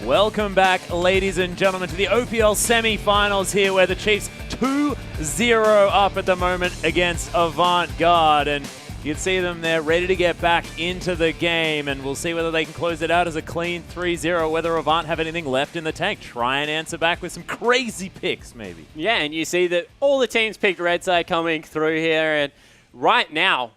Welcome back, ladies and gentlemen, to the OPL semi-finals here, where the Chiefs 2-0 up at the moment against Avant Garde, and you can see them there ready to get back into the game, and we'll see whether they can close it out as a clean 3-0, whether Avant have anything left in the tank. Try and answer back with some crazy picks, maybe. Yeah, and you see that all the teams picked red side coming through here, and right now,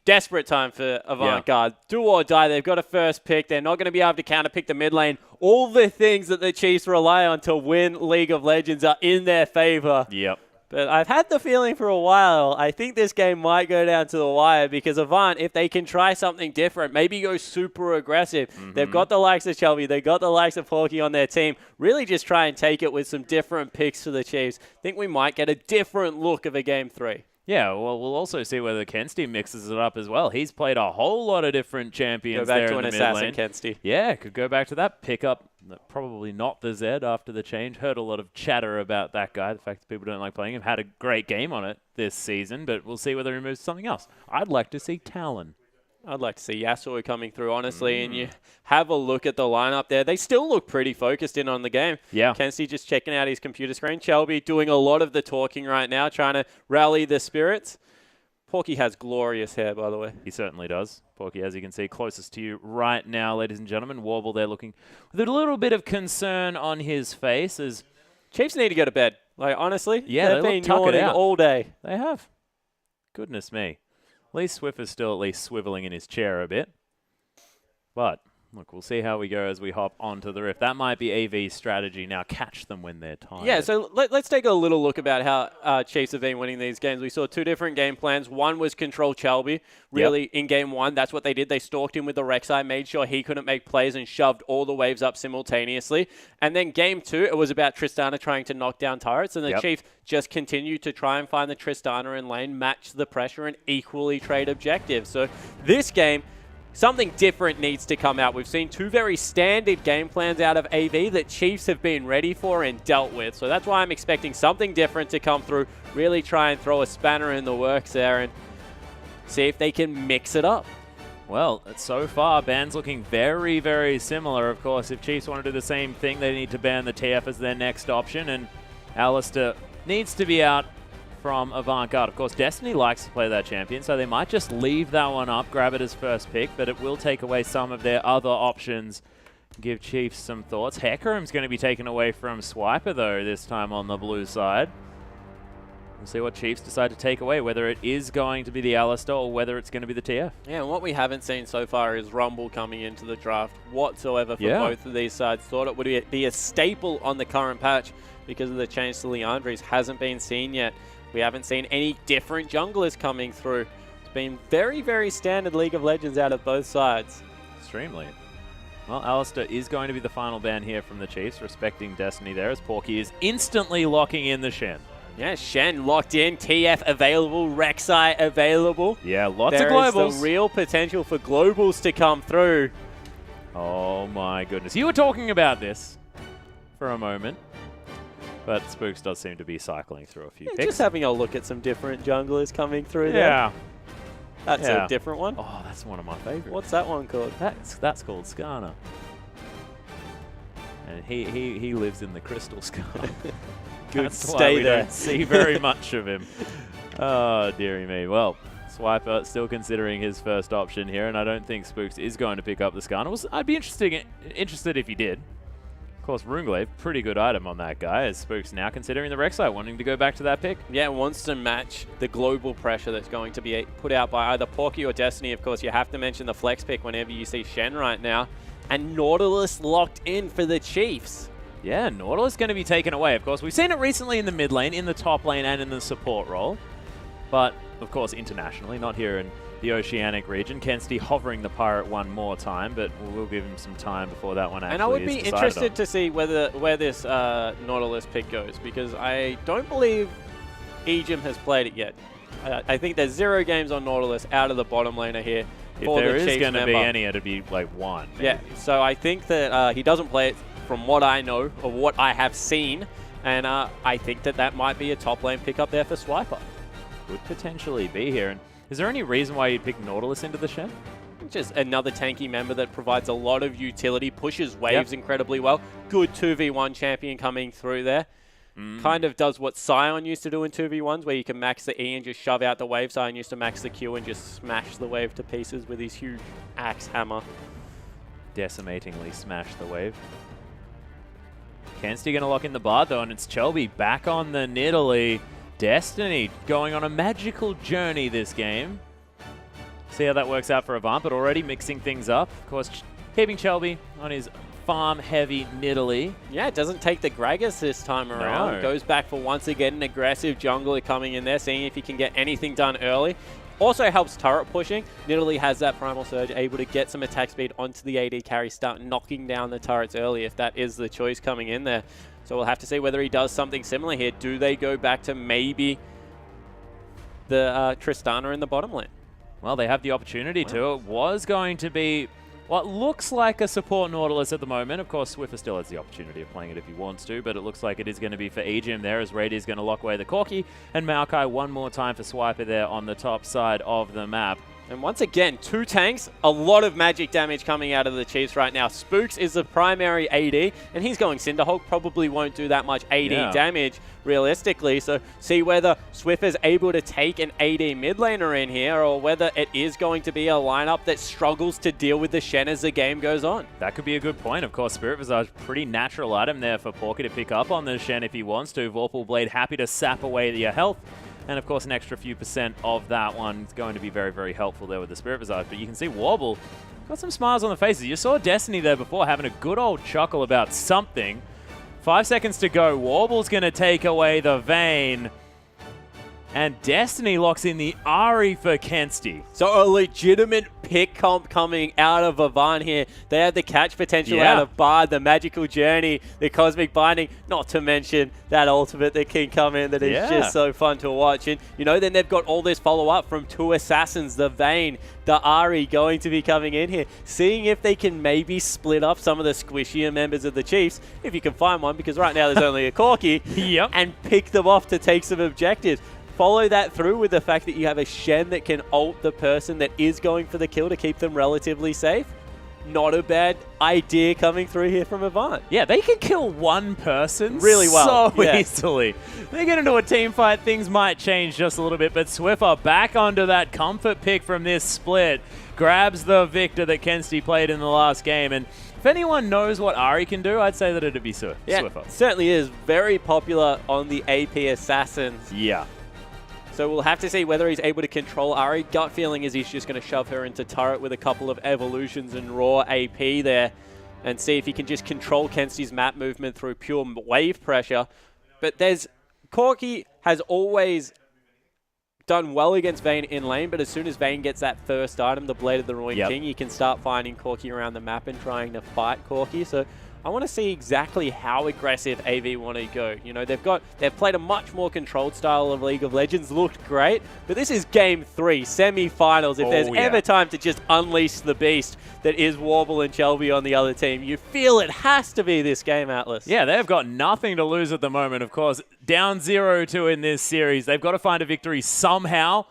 desperate time for Avant Garde. Do or die. They've got a first pick. They're not going to be able to counter-pick the mid lane. All the things that the Chiefs rely on to win League of Legends are in their favor. Yep. But I've had the feeling for a while, I think this game might go down to the wire, because Avant, if they can try something different, maybe go super aggressive. They've got the likes of Shelby, they've got the likes of Porky on their team. Really just try and take it with some different picks for the Chiefs. I think we might get a different look of a Game 3. Yeah, well, we'll also see whether Kensty mixes it up as well. He's played a whole lot of different champions there in the mid lane. Go back to an assassin, Kensty. Yeah, could go back to that. Pick up probably not the Zed after the change. Heard a lot of chatter about that guy. The fact that people don't like playing him. Had a great game on it this season, but we'll see whether he moves to something else. I'd like to see Talon. I'd like to see Yasuo coming through, honestly, and you have a look at the lineup there. They still look pretty focused in on the game. Yeah. Kensty just checking out his computer screen. Shelby doing a lot of the talking right now, trying to rally the spirits. Porky has glorious hair, by the way. He certainly does. Porky, as you can see, closest to you right now, ladies and gentlemen. Warble there looking with a little bit of concern on his face. As Chiefs need to go to bed. Like, honestly, yeah, they've been yawning all day. They have. Goodness me. At least Swiffer's still at least swiveling in his chair a bit. But look, we'll see how we go as we hop onto the Rift. That might be AV's strategy now. Catch them when they're tired. Yeah, so let's take a little look about how Chiefs have been winning these games. We saw two different game plans. One was control Shelby. Really, in game one, that's what they did. They stalked him with the Rek'Sai, made sure he couldn't make plays, and shoved all the waves up simultaneously. And then game two, it was about Tristana trying to knock down turrets, and the Chiefs just continued to try and find the Tristana in lane, match the pressure, and equally trade objectives. So this game, something different needs to come out. We've seen two very standard game plans out of AV that Chiefs have been ready for and dealt with. So that's why I'm expecting something different to come through, really try and throw a spanner in the works there and see if they can mix it up. Well, so far, ban's looking very, very similar. Of course, if Chiefs want to do the same thing, they need to ban the TF as their next option, and Alistair needs to be out from Avant Garde. Of course, Destiny likes to play that champion, so they might just leave that one up, grab it as first pick, but it will take away some of their other options. Give Chiefs some thoughts. Hecarim's going to be taken away from Swiper, though, this time on the blue side. We'll see what Chiefs decide to take away, whether it is going to be the Alistair or whether it's going to be the TF. Yeah, and what we haven't seen so far is Rumble coming into the draft whatsoever for both of these sides. Thought it would be a staple on the current patch because of the change to Leandri's. Hasn't been seen yet. We haven't seen any different junglers coming through. It's been very, very standard League of Legends out of both sides. Extremely. Well, Alistair is going to be the final ban here from the Chiefs, respecting Destiny there, as Porky is instantly locking in the Shen. Yeah, Shen locked in, TF available, Rek'Sai available. Yeah, lots of globals. There is the real potential for globals to come through. Oh my goodness. You were talking about this for a moment, but Spooks does seem to be cycling through a few picks. Just having a look at some different junglers coming through there. Yeah. That's a different one. Oh, that's one of my favorites. What's that one called? That's called Skarner. And he lives in the Crystal Skarner. Good, that's stay why we there. don't see very much of him. Oh, dearie me. Well, Swiper still considering his first option here, and I don't think Spooks is going to pick up the Skarner. I'd be interested if he did. Of course, Runeglaive, pretty good item on that guy, as Spooks now considering the Rek'Sai, wanting to go back to that pick. Yeah, wants to match the global pressure that's going to be put out by either Porky or Destiny. Of course, you have to mention the flex pick whenever you see Shen right now. And Nautilus locked in for the Chiefs. Yeah, Nautilus going to be taken away. Of course, we've seen it recently in the mid lane, in the top lane, and in the support role. But, of course, internationally, not here in the Oceanic region. Kensty hovering the Pirate one more time, but we'll give him some time before that one actually is And I would be interested on. to see where this Nautilus pick goes, because I don't believe Ejim has played it yet. I think there's 0 games on Nautilus out of the bottom laner here. If there is going to be any, it'd be like 1. Maybe. Yeah, so I think that he doesn't play it from what I know or what I have seen, and I think that might be a top lane pickup there for Swiper. Could potentially be here. And is there any reason why you'd pick Nautilus into the Shen? Just another tanky member that provides a lot of utility, pushes waves incredibly well. Good 2v1 champion coming through there. Kind of does what Sion used to do in 2v1s, where you can max the E and just shove out the wave. Sion used to max the Q and just smash the wave to pieces with his huge axe hammer. Decimatingly smash the wave. Kensti going to lock in the Bard, though, and it's Chelby back on the Nidalee. Destiny going on a magical journey this game. See how that works out for Avant, but already mixing things up. Of course, keeping Chelby on his farm-heavy Nidalee. Yeah, it doesn't take the Gragas this time around. No. Goes back for once again an aggressive jungler coming in there, seeing if he can get anything done early. Also helps turret pushing. Nidalee has that Primal Surge, able to get some attack speed onto the AD carry, start knocking down the turrets early if that is the choice coming in there. So we'll have to see whether he does something similar here. Do they go back to maybe the Tristana in the bottom lane? Well, they have the opportunity to. It was going to be what looks like a support Nautilus at the moment. Of course, Swiffer still has the opportunity of playing it if he wants to, but it looks like it is going to be for Ejim there, as Rady is going to lock away the Corki, and Maokai one more time for Swiper there on the top side of the map. And once again, 2 tanks, a lot of magic damage coming out of the Chiefs right now. Spooks is the primary AD, and he's going Cinderhulk. Probably won't do that much AD damage, realistically. So see whether Swiffer's able to take an AD mid laner in here, or whether it is going to be a lineup that struggles to deal with the Shen as the game goes on. That could be a good point. Of course, Spirit Visage, pretty natural item there for Porky to pick up on the Shen if he wants to. Vorpal Blade happy to sap away your health. And, of course, an extra few % of that one is going to be very, very helpful there with the Spirit Visage. But you can see Warble got some smiles on the faces. You saw Destiny there before having a good old chuckle about something. 5 seconds to go. Warble's going to take away the Vayne. And Destiny locks in the Ahri for Kensti. So a legitimate pick comp coming out of Avant here. They have the catch potential out of Bard, the magical journey, the cosmic binding, not to mention that ultimate that can come in that is just so fun to watch. And, you know, then they've got all this follow-up from 2 assassins, the Vayne, the Ahri going to be coming in here, seeing if they can maybe split up some of the squishier members of the Chiefs, if you can find one, because right now there's only a Corki, and pick them off to take some objectives. Follow that through with the fact that you have a Shen that can ult the person that is going for the kill to keep them relatively safe. Not a bad idea coming through here from Avant. Yeah, they can kill one person really well, so easily. They get into a team fight, things might change just a little bit, but Swiffer back onto that comfort pick from this split. Grabs the Victor that Kensti played in the last game, and if anyone knows what Ahri can do, I'd say that it'd be Swiffer. Yeah, certainly is. Very popular on the AP assassins. Yeah. So we'll have to see whether he's able to control Ahri. Gut feeling is he's just going to shove her into turret with a couple of evolutions and raw AP there and see if he can just control Kensti's map movement through pure wave pressure. But Corki has always done well against Vayne in lane, but as soon as Vayne gets that first item, the Blade of the Ruined King, you can start finding Corki around the map and trying to fight Corki. So I want to see exactly how aggressive AV want to go. You know, they've played a much more controlled style of League of Legends, looked great, but this is Game 3, semi-finals. If there's ever time to just unleash the beast that is Warble and Chelby on the other team, you feel it has to be this game, Atlas. Yeah, they've got nothing to lose at the moment, of course. Down 0-2 in this series. They've got to find a victory somehow.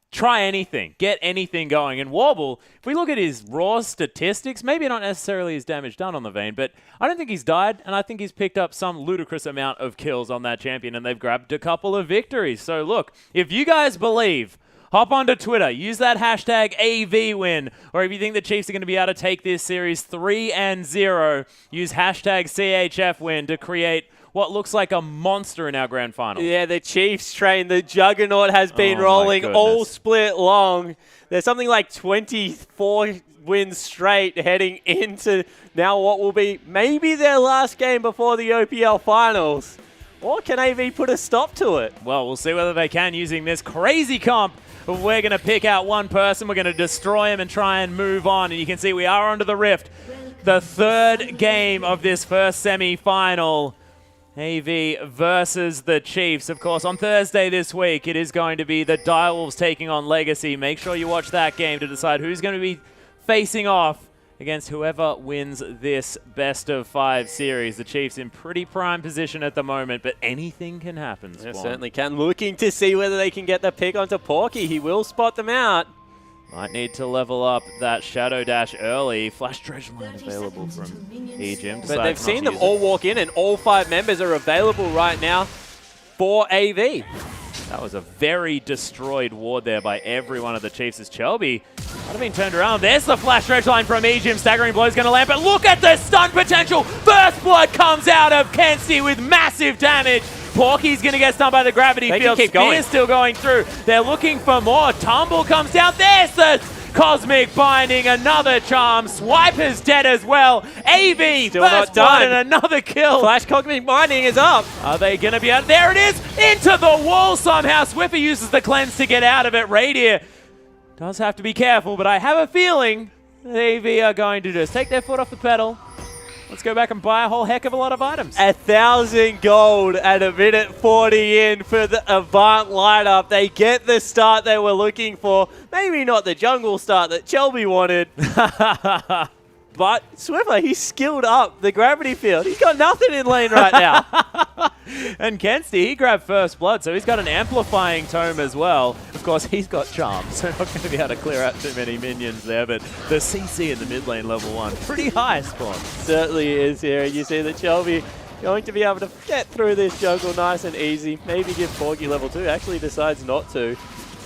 Try anything. Get anything going. And Warble, if we look at his raw statistics, maybe not necessarily his damage done on the Vayne, but I don't think he's died, and I think he's picked up some ludicrous amount of kills on that champion, and they've grabbed a couple of victories. So look, if you guys believe, hop onto Twitter, use that hashtag AVWin, or if you think the Chiefs are going to be able to take this series 3-0, use hashtag CHFWin to create what looks like a monster in our grand final. Yeah, the Chiefs train, the juggernaut has been rolling all split long. There's something like 24 wins straight heading into now what will be maybe their last game before the OPL finals. Or can AV put a stop to it? Well, we'll see whether they can using this crazy comp. We're going to pick out one person, we're going to destroy him and try and move on. And you can see we are onto the Rift. The third game of this first semi-final. AV versus the Chiefs. Of course, on Thursday this week, it is going to be the Direwolves taking on Legacy. Make sure you watch that game to decide who's going to be facing off against whoever wins this best-of-5 series. The Chiefs in pretty prime position at the moment, but anything can happen. Yeah, certainly can. Looking to see whether they can get the pick onto Porky. He will spot them out. Might need to level up that Shadow Dash early. Flash Dredge Line available from Ejim. But they've seen them all walk in, and all 5 members are available right now for AV. That was a very destroyed ward there by every one of the Chiefs as Chelby might have been turned around. There's the Flash Dredge Line from Ejim. Staggering Blow's going to land, but look at the stun potential. First Blood comes out of Kenzie with massive damage. Porky's going to get stunned by the gravity field. Spear's still going through. They're looking for more. Tumble comes down. There's the Cosmic Binding. Another charm. Swiper's dead as well. AV still first not blood done. and another kill. Flash Cosmic Binding is up. Are they going to be out? There it is. Into the wall somehow. Swiffer uses the cleanse to get out of it. Radier does have to be careful, but I have a feeling that AV are going to just take their foot off the pedal. Let's go back and buy a whole heck of a lot of items. 1,000 gold and a minute 40 in for the Avant lineup. They get the start they were looking for. Maybe not the jungle start that Chelby wanted. But Swiffer, he's skilled up the gravity field. He's got nothing in lane right now. And Kenzie, he grabbed first blood, so he's got an amplifying tome as well. Of course, he's got charm, so not going to be able to clear out too many minions there, but the CC in the mid lane level 1, pretty high spawn. Certainly is here. You see that Chelby going to be able to get through this jungle nice and easy. Maybe give Porky level 2. Actually decides not to.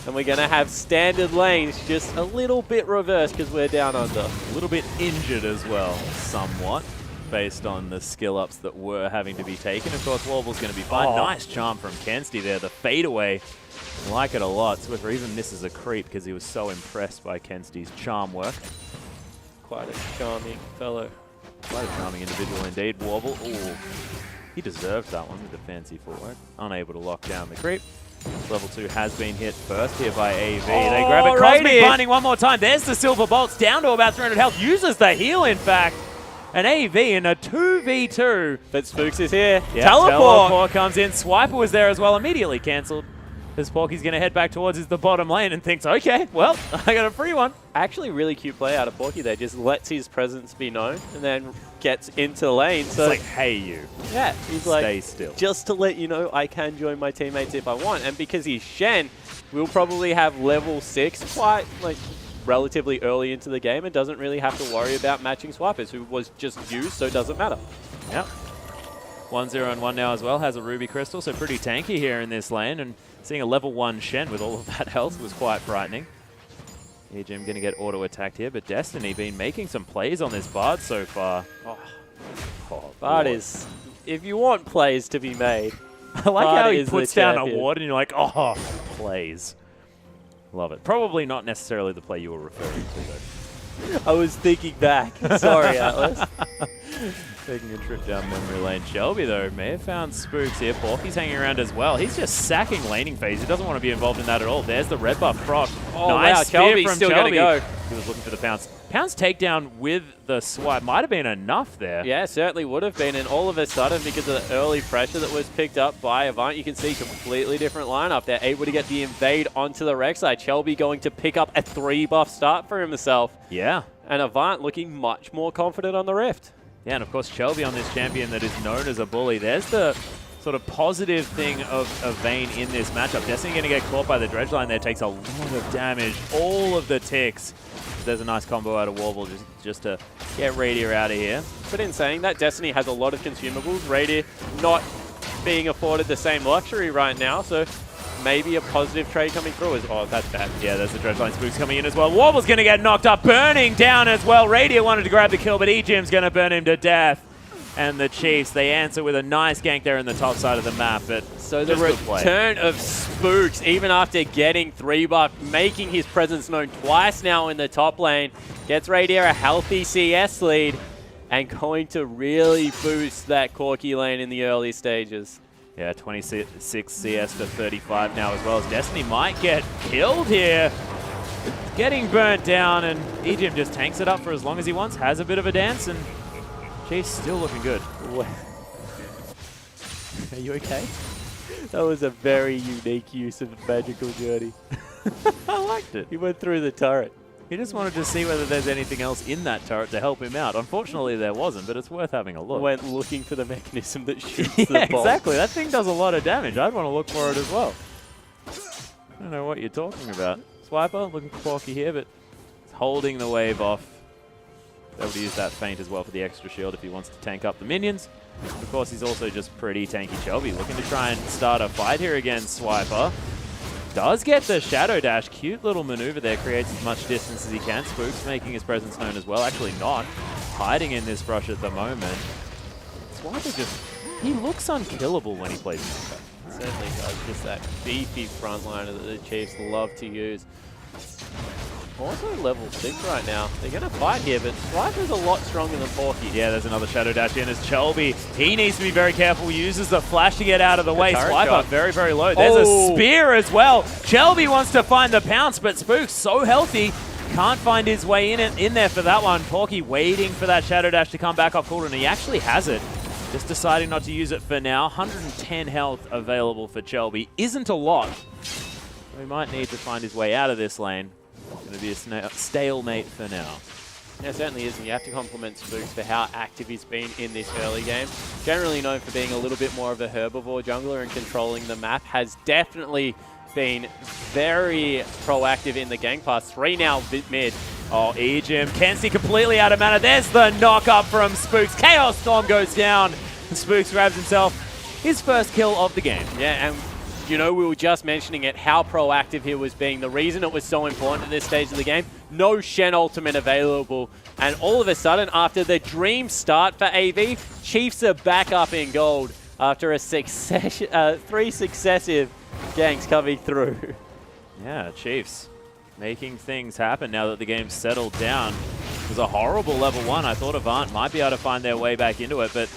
And we're going to have standard lanes just a little bit reversed because we're down under. A little bit injured as well, somewhat, based on the skill ups that were having to be taken. Of course, Warble's going to be fine. Nice charm from Kenzie there. The fadeaway, I like it a lot. Swiffer even misses a creep because he was so impressed by Kenzie's charm work. Quite a charming fellow. Quite a charming individual indeed. Warble, ooh, he deserved that one with the fancy forward. Unable to lock down the creep. Level 2 has been hit first here by AV. They grab it. Cosmic Binding one more time. There's the Silver Bolts down to about 300 health. Uses the heal, in fact. And AV in a 2v2. But Spooks is here. Yeah, Teleport comes in. Swiper was there as well. Immediately cancelled. As Porky's going to head back towards the bottom lane and thinks, okay, well, I got a free one. Actually, really cute play out of Porky there. Just lets his presence be known and then gets into the lane. So it's like, hey, you. Yeah, he's like, stay still. Just to let you know, I can join my teammates if I want. And because he's Shen, we'll probably have level 6 quite like relatively early into the game and doesn't really have to worry about matching Swipers, who was just used, so it doesn't matter. Yep. 1-0 and 1 now as well. Has a Ruby Crystal, so pretty tanky here in this lane. And seeing a level 1 Shen with all of that health was quite frightening. Ejim going to get auto-attacked here, but Destiny been making some plays on this Bard so far. Bard is, if you want plays to be made, I like Bard how he puts down a champion. ward and you're like, oh, plays. Love it. Probably not necessarily the play you were referring to, though. I was thinking back. Sorry, Atlas. Taking a trip down memory lane. Shelby, though, may have found Spooks here. Porky's hanging around as well. He's just sacking laning phase. He doesn't want to be involved in that at all. There's the red buff proc. Oh, nice wow. spear Shelby's from still Shelby. going to go. He was looking for the pounce. Pounce takedown with the swipe might have been enough there. Yeah, certainly would have been. And all of a sudden, because of the early pressure that was picked up by Avant, you can see completely different lineup. They're able to get the invade onto the Rek'Sai. Shelby going to pick up a 3-buff start for himself. Yeah. And Avant looking much more confident on the Rift. Yeah, and of course Shelby on this champion that is known as a bully. There's the sort of positive thing of Vayne in this matchup. Destiny going to get caught by the dredge line there. Takes a lot of damage. All of the ticks. There's a nice combo out of Warble just to get Radier out of here. But in saying that, Destiny has a lot of consumables. Radier not being afforded the same luxury right now, so maybe a positive trade coming through is, oh, that's bad. Yeah, there's the Dredgeline Spooks coming in as well. Warble's going to get knocked up, burning down as well. Radier wanted to grab the kill, but Ejim's going to burn him to death. And the Chiefs, they answer with a nice gank there in the top side of the map. But so the return of Spooks, even after getting 3-buff, making his presence known twice now in the top lane, gets Radier a healthy CS lead and going to really boost that Corki lane in the early stages. Yeah, 26 CS to 35 now as well, as Destiny might get killed here. Getting burnt down, and Ejim just tanks it up for as long as he wants, has a bit of a dance, and Chief's still looking good. Are you okay? That was a very unique use of Magical Journey. I liked it. He went through the turret. He just wanted to see whether there's anything else in that turret to help him out. Unfortunately, there wasn't, but it's worth having a look. Went looking for the mechanism that shoots yeah, the bomb. Exactly. That thing does a lot of damage. I'd want to look for it as well. I don't know what you're talking about. Swiper looking quirky here, but it's holding the wave off. Able to use that feint as well for the extra shield if he wants to tank up the minions. Of course, he's also just pretty tanky Chelby, looking to try and start a fight here against Swiper. Does get the Shadow Dash. Cute little maneuver there, creates as much distance as he can. Spook's making his presence known as well. Actually not. Hiding in this brush at the moment. Swiper just, he looks unkillable when he plays this guy. Certainly does. Just that beefy frontliner that the Chiefs love to use. Also level 6 right now. They're going to fight here, but Swiper's a lot stronger than Porky. Yeah, there's another Shadow Dash in as Chelby. He needs to be very careful. Uses the flash to get out of the way. Swiper very, very low. There's a spear as well. Chelby wants to find the pounce, but Spook's so healthy. Can't find his way in there for that one. Porky waiting for that Shadow Dash to come back off cooldown, and he actually has it. Just deciding not to use it for now. 110 health available for Chelby. Isn't a lot. We might need to find his way out of this lane. Going to be a stalemate for now. Yeah, it certainly is, and you have to compliment Spooks for how active he's been in this early game. Generally known for being a little bit more of a herbivore jungler and controlling the map, has definitely been very proactive in the gang pass. 3 now mid. Oh, Ejim. Kenzie completely out of mana. There's the knock up from Spooks. Chaos Storm goes down. And Spooks grabs himself his first kill of the game. Yeah, and you know, we were just mentioning it, how proactive he was being. The reason it was so important at this stage of the game, no Shen ultimate available. And all of a sudden, after the dream start for AV, Chiefs are back up in gold after a 3 successive ganks coming through. Yeah, Chiefs making things happen now that the game's settled down. It was a horrible level 1. I thought Avant might be able to find their way back into it, but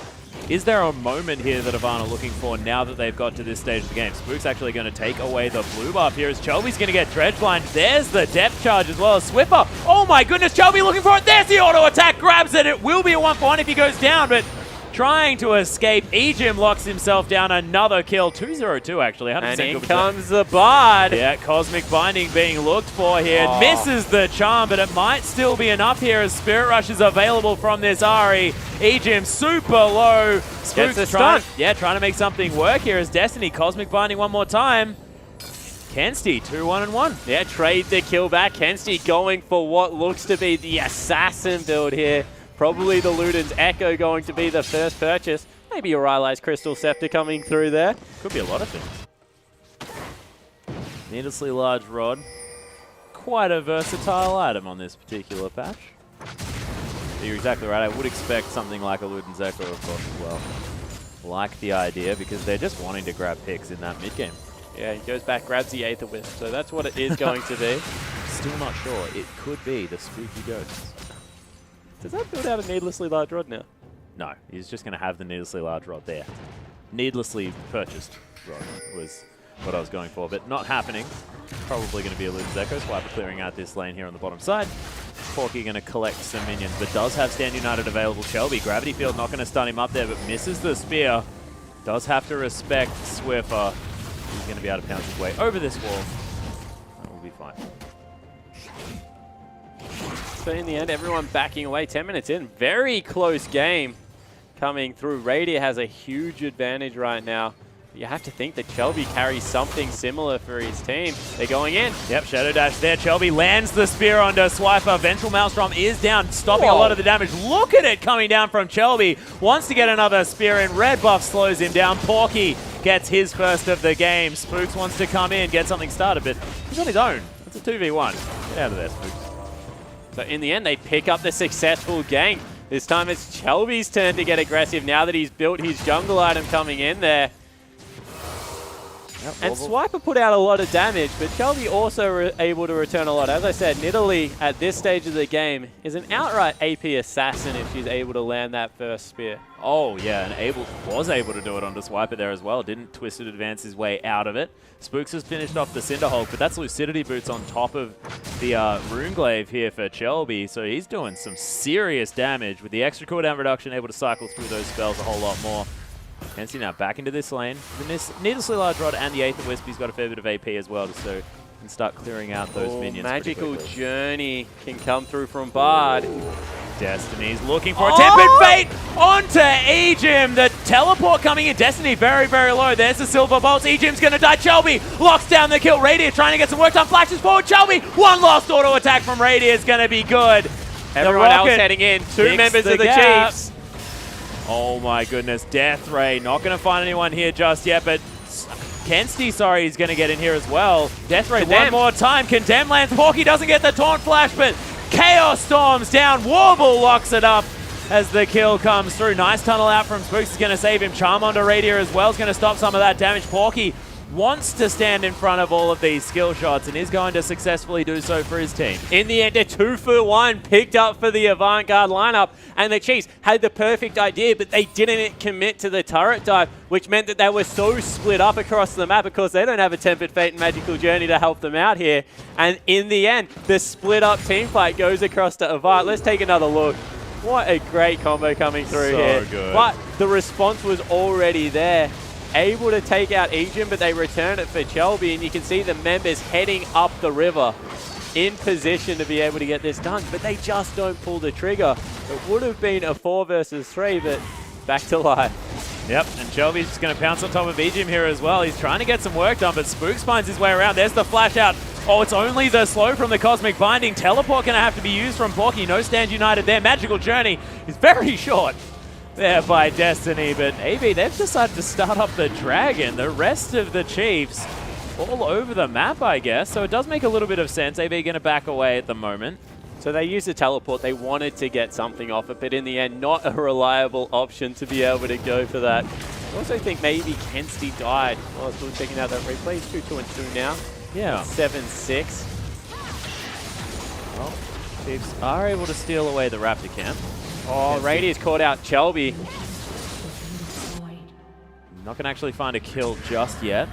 is there a moment here that Avant are looking for now that they've got to this stage of the game? Spook's actually going to take away the blue buff here as Chelby's going to get dredge blind. There's the depth charge as well as Swiffer. Oh my goodness, Chelby looking for it. There's the auto attack, grabs it. It will be a 1-for-1 if he goes down, but trying to escape. Ejim locks himself down. Another kill. 2-0-2 actually. And in comes the Bard. Yeah, Cosmic Binding being looked for here. Oh. Misses the charm, but it might still be enough here as Spirit Rush is available from this Ari. Ejim super low. Spook's trying to make something work here as Destiny. Cosmic Binding one more time. Kenzie, 2-1-1. Yeah, trade the kill back. Kenzie going for what looks to be the assassin build here. Probably the Luden's Echo going to be the first purchase. Maybe a Rylai's Crystal Scepter coming through there. Could be a lot of things. Needlessly large rod. Quite a versatile item on this particular patch. You're exactly right. I would expect something like a Luden's Echo, of course, as well. Like the idea, because they're just wanting to grab picks in that mid game. Yeah, he goes back, grabs the Aether Wisp, so that's what it is going to be. Still not sure. It could be the Spooky Ghosts. Does that build out a needlessly large rod now? No, he's just going to have the needlessly large rod there. Needlessly purchased rod was what I was going for, but not happening. Probably going to be a Luden's Echo. Swiper clearing out this lane here on the bottom side. Porky going to collect some minions, but does have Stand United available. Chelby, Gravity Field not going to stun him up there, but misses the spear. Does have to respect Swiffer. He's going to be able to pounce his way over this wall. That will be fine. So in the end, everyone backing away. 10 minutes in, very close game coming through. Radiant has a huge advantage right now. You have to think that Chelby carries something similar for his team. They're going in. Yep, Shadow Dash there. Chelby lands the spear onto Swiper. Vengeful Maelstrom is down, stopping a lot of the damage. Look at it coming down from Chelby. Wants to get another spear in. Red buff slows him down. Porky gets his first of the game. Spooks wants to come in, get something started, but he's on his own. It's a 2v1. Get out of there, Spooks. So in the end, they pick up the successful gank. This time it's Chelby's turn to get aggressive now that he's built his jungle item coming in there. Yep, and Swiper put out a lot of damage, but Chelby also able to return a lot. As I said, Nidalee at this stage of the game is an outright AP assassin if she's able to land that first spear. Oh yeah, and was able to do it onto Swiper there as well. Didn't Twisted advance his way out of it. Spooks has finished off the Cinderhulk, but that's Lucidity Boots on top of the Runeglaive here for Chelby. So he's doing some serious damage with the extra cooldown reduction, able to cycle through those spells a whole lot more. Kenzie now back into this lane. The Needlessly Large Rod and the Aether Wisp, he's got a fair bit of AP as well, so can start clearing out those minions. Magical Journey can come through from Bard. Destiny's looking for a Tempered Fate onto Ejim. The teleport coming in. Destiny very, very low. There's the Silver Bolts. Ejim's going to die. Chelby locks down the kill. Radiant trying to get some work done. Flashes forward. Chelby, one last auto attack from Radiant is going to be good. Everyone else heading in. Two members of the Chiefs. Oh my goodness. Death Ray not going to find anyone here just yet, but Kensti, sorry, is going to get in here as well. Death Ray one more time. Condemn lands. Porky doesn't get the taunt flash, but Chaos storms down. Warble locks it up as the kill comes through. Nice tunnel out from Spooks is going to save him. Charm onto Radiant as well is going to stop some of that damage. Porky wants to stand in front of all of these skill shots and is going to successfully do so for his team. In the end, a 2-for-1 picked up for the Avant Garde lineup, and the Chiefs had the perfect idea, but they didn't commit to the turret dive, which meant that they were so split up across the map because they don't have a Tempered Fate and Magical Journey to help them out here. And in the end, the split up team fight goes across to Avant. Let's take another look. What a great combo coming through here. Good. But the response was already there. Able to take out Ejim, but they return it for Chelby, and you can see the members heading up the river in position to be able to get this done, but they just don't pull the trigger. It would have been a 4 versus 3, but back to life. Yep, and Chelby's just going to pounce on top of Ejim here as well. He's trying to get some work done, but Spooks finds his way around. There's the flash out. Oh, it's only the slow from the Cosmic Binding. Teleport going to have to be used from Porky. No stand united there. Magical Journey is very short there by Destiny, but AB, they've decided to start up the Dragon. The rest of the Chiefs all over the map, I guess, so it does make a little bit of sense. AB going to back away at the moment. So they used the teleport. They wanted to get something off it, but in the end, not a reliable option to be able to go for that. I also think maybe Kensti died. Oh, still checking out that replay. It's 2-2-2 now. Yeah. 7-6. Well, Chiefs are able to steal away the Raptor camp. Oh, Radiant's caught out Chelby. Not going to actually find a kill just yet.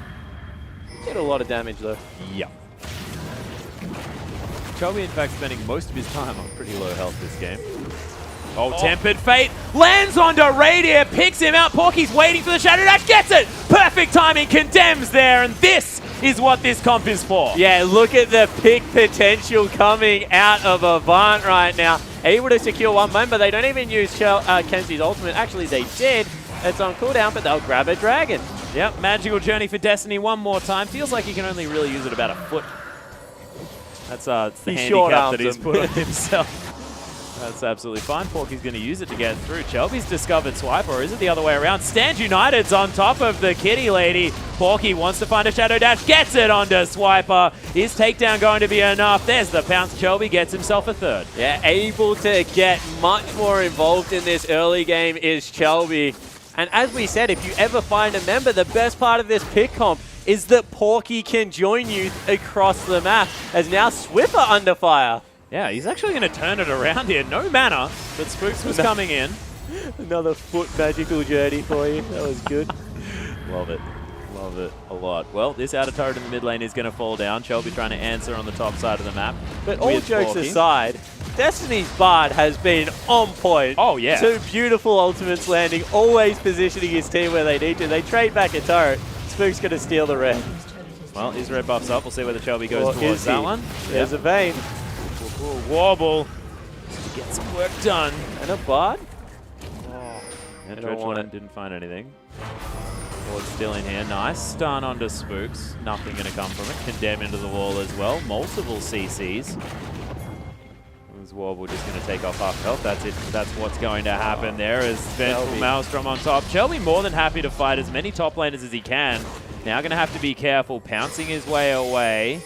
Did a lot of damage, though. Yep. Chelby, in fact, spending most of his time on pretty low health this game. Oh, Tempered Fate lands onto Radiant, picks him out. Porky's waiting for the Shadow Dash, gets it! Perfect timing, condemns there, and this is what this comp is for. Yeah, look at the pick potential coming out of Avant right now. Able to secure one member. They don't even use Kensti's ultimate. Actually, they did. It's on cooldown, but they'll grab a Dragon. Yep, Magical Journey for Destiny one more time. Feels like he can only really use it about a foot. That's the handicap that he's put on himself. That's absolutely fine. Porky's going to use it to get through. Chelby's discovered Swiper, or is it the other way around? Stand United's on top of the Kitty Lady. Porky wants to find a Shadow Dash, gets it onto Swiper. Is takedown going to be enough? There's the pounce. Chelby gets himself a third. Yeah, able to get much more involved in this early game is Chelby. And as we said, if you ever find a member, the best part of this pick comp is that Porky can join you across the map, as now Swiffer under fire. Yeah, he's actually going to turn it around here. No mana, but Spooks was coming in. Another foot Magical Journey for you. That was good. Love it. Love it a lot. Well, this outer turret in the mid lane is going to fall down. Chelby trying to answer on the top side of the map. But all jokes aside, Destiny's Bard has been on point. Oh, yeah. 2 beautiful ultimates landing, always positioning his team where they need to. They trade back a turret. Spook's going to steal the red. Well, his red buff's up. We'll see whether Chelby goes towards that one. There's a vein. Warble to get some work done. And a Bard? Oh, and didn't find anything. Ward's still in here. Nice stun onto Spooks. Nothing going to come from it. Condemn into the wall as well. Multiple CCs. Is Warble just going to take off half health? That's it. That's what's going to happen there. Is Vengeful Maelstrom on top. Chelby more than happy to fight as many top laners as he can. Now going to have to be careful. Pouncing his way away.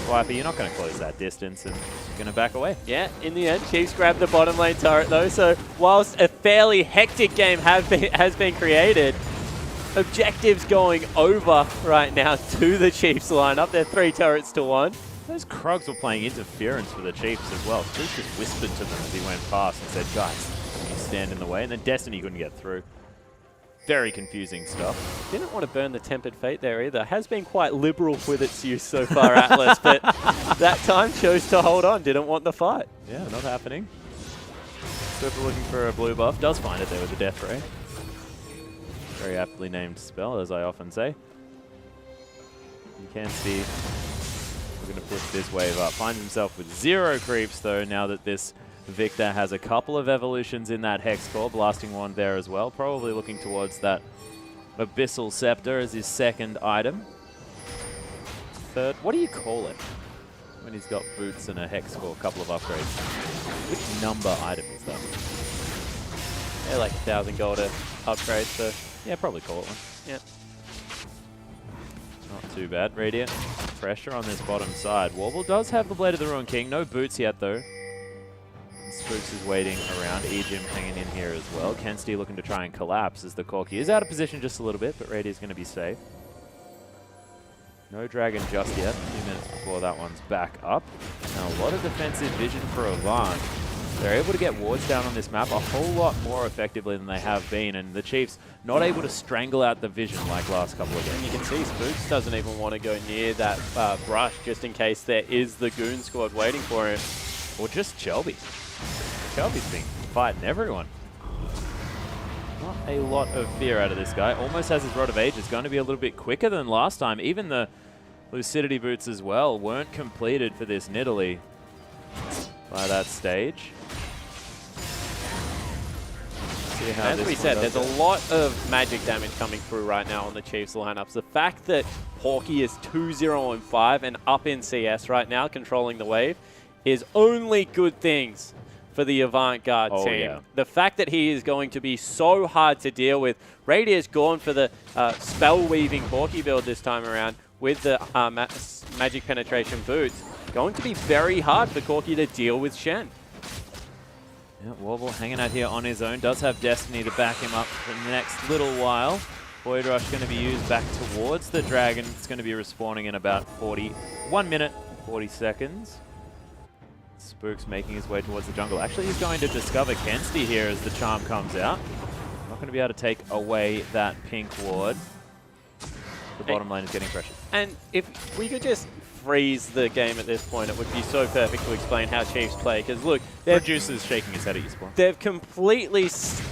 Swiper, you're not going to close that distance and going to back away. Yeah, in the end, Chiefs grab the bottom lane turret though, so whilst a fairly hectic game has been created, objectives going over right now to the Chiefs lineup. They're 3 turrets to 1. Those Krugs were playing interference for the Chiefs as well. Spooks just whispered to them as he went past and said, guys, you stand in the way, and then Destiny couldn't get through. Very confusing stuff. Didn't want to burn the Tempered Fate there either. Has been quite liberal with its use so far, Atlas, but that time chose to hold on. Didn't want the fight. Yeah, not happening. Surfer looking for a blue buff. Does find it there with the Death Ray. Very aptly named spell, as I often say. You can see we're going to push this wave up. Finds himself with 0 creeps, though, now that this Victor has a couple of evolutions in that Hex Core, blasting one there as well. Probably looking towards that Abyssal Scepter as his second item. Third, what do you call it when he's got boots and a Hex Core, a couple of upgrades? Which number item is that? Yeah, like 1,000 gold to upgrade, so yeah, probably call it one. Yeah. Not too bad. Radiant, pressure on this bottom side. Warble does have the Blade of the Ruined King. No boots yet, though. Spooks is waiting around. Ejim hanging in here as well. Kensti looking to try and collapse as the Corki is out of position just a little bit, but Radiant's going to be safe. No dragon just yet. A few minutes before that one's back up. Now a lot of defensive vision for Avant. They're able to get wards down on this map a whole lot more effectively than they have been, and the Chiefs not able to strangle out the vision like last couple of games. And you can see Spooks doesn't even want to go near that brush just in case there is the goon squad waiting for him. Or just Shelby. Shelby's been fighting everyone. Not a lot of fear out of this guy. Almost has his Rod of Ages. Going to be a little bit quicker than last time. Even the Lucidity boots as well weren't completed for this Nidalee by that stage. As we said, there's a lot of magic damage coming through right now on the Chiefs lineups. The fact that Porky is 2-0-5 and up in CS right now, controlling the wave, is only good things for the Avant Garde team. Yeah. The fact that he is going to be so hard to deal with. Radia's gone for the spell-weaving Porky build this time around with the magic penetration boots. Going to be very hard for Corki to deal with Shen. Yeah, Warble hanging out here on his own. Does have Destiny to back him up for the next little while. Void Rush going to be used back towards the Dragon. It's going to be respawning in about 1 minute, 40 seconds. Spook's making his way towards the jungle. Actually, he's going to discover Kensti here as the charm comes out. Not going to be able to take away that pink ward. The bottom lane is getting pressured. And if we could just freeze the game at this point, it would be so perfect to explain how Chiefs play. Because look, Producer's shaking his head at you, Spawn. They've completely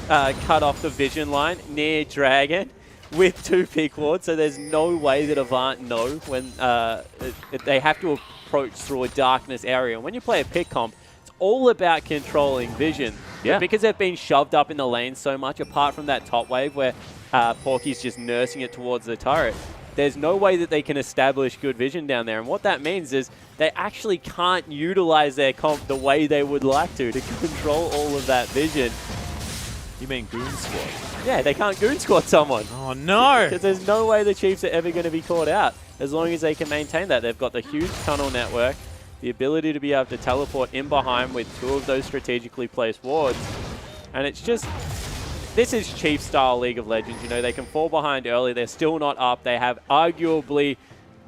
cut off the vision line near Dragon with 2 pick wards, so there's no way that Avant know when they have to approach through a darkness area. And when you play a pick comp, it's all about controlling vision. Yeah. But because they've been shoved up in the lane so much, apart from that top wave where Porky's just nursing it towards the turret, there's no way that they can establish good vision down there. And what that means is they actually can't utilize their comp the way they would like to control all of that vision. You mean Goon Squad? Yeah, they can't Goon Squad someone. Oh, no! Because there's no way the Chiefs are ever going to be caught out as long as they can maintain that. They've got the huge tunnel network, the ability to be able to teleport in behind with 2 of those strategically placed wards. And it's just... This is Chief-style League of Legends. You know, they can fall behind early. They're still not up. They have arguably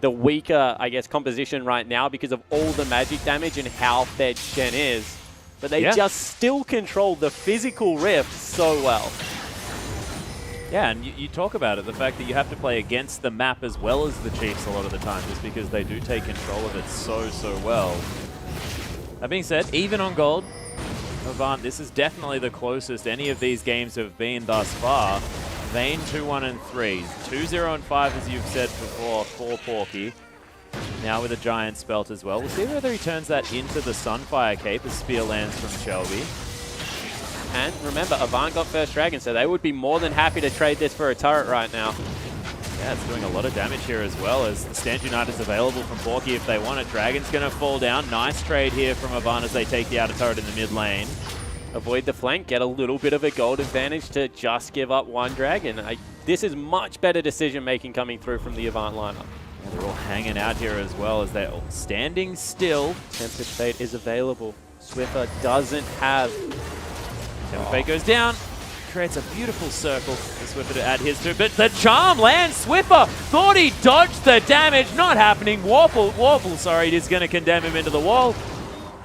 the weaker, I guess, composition right now because of all the magic damage and how fed Shen is. But they just still control the physical rift so well. Yeah, and you talk about it, the fact that you have to play against the map as well as the Chiefs a lot of the time, just because they do take control of it so well. That being said, even on gold, Avant, this is definitely the closest any of these games have been thus far. Vayne 2-1-3, 2-0-5 as you've said before for Porky. Now with a giant spelt as well. We'll see whether he turns that into the Sunfire Cape as Spear lands from Shelby. And remember, Avant got first dragon, so they would be more than happy to trade this for a turret right now. Yeah, it's doing a lot of damage here as well, as the Stand Unite is available from Porky if they want it. Dragon's going to fall down. Nice trade here from Avant as they take the outer turret in the mid lane. Avoid the flank, get a little bit of a gold advantage to just give up 1 dragon. This is much better decision-making coming through from the Avant lineup. Yeah, they're all hanging out here as well as they're all standing still. Tempest Fate is available. Swiffer doesn't have... Tempest Fate goes down. Creates a beautiful circle for Swiffer to add his to, but the charm lands. Swiffer thought he dodged the damage. Not happening. Warble, sorry, is going to condemn him into the wall.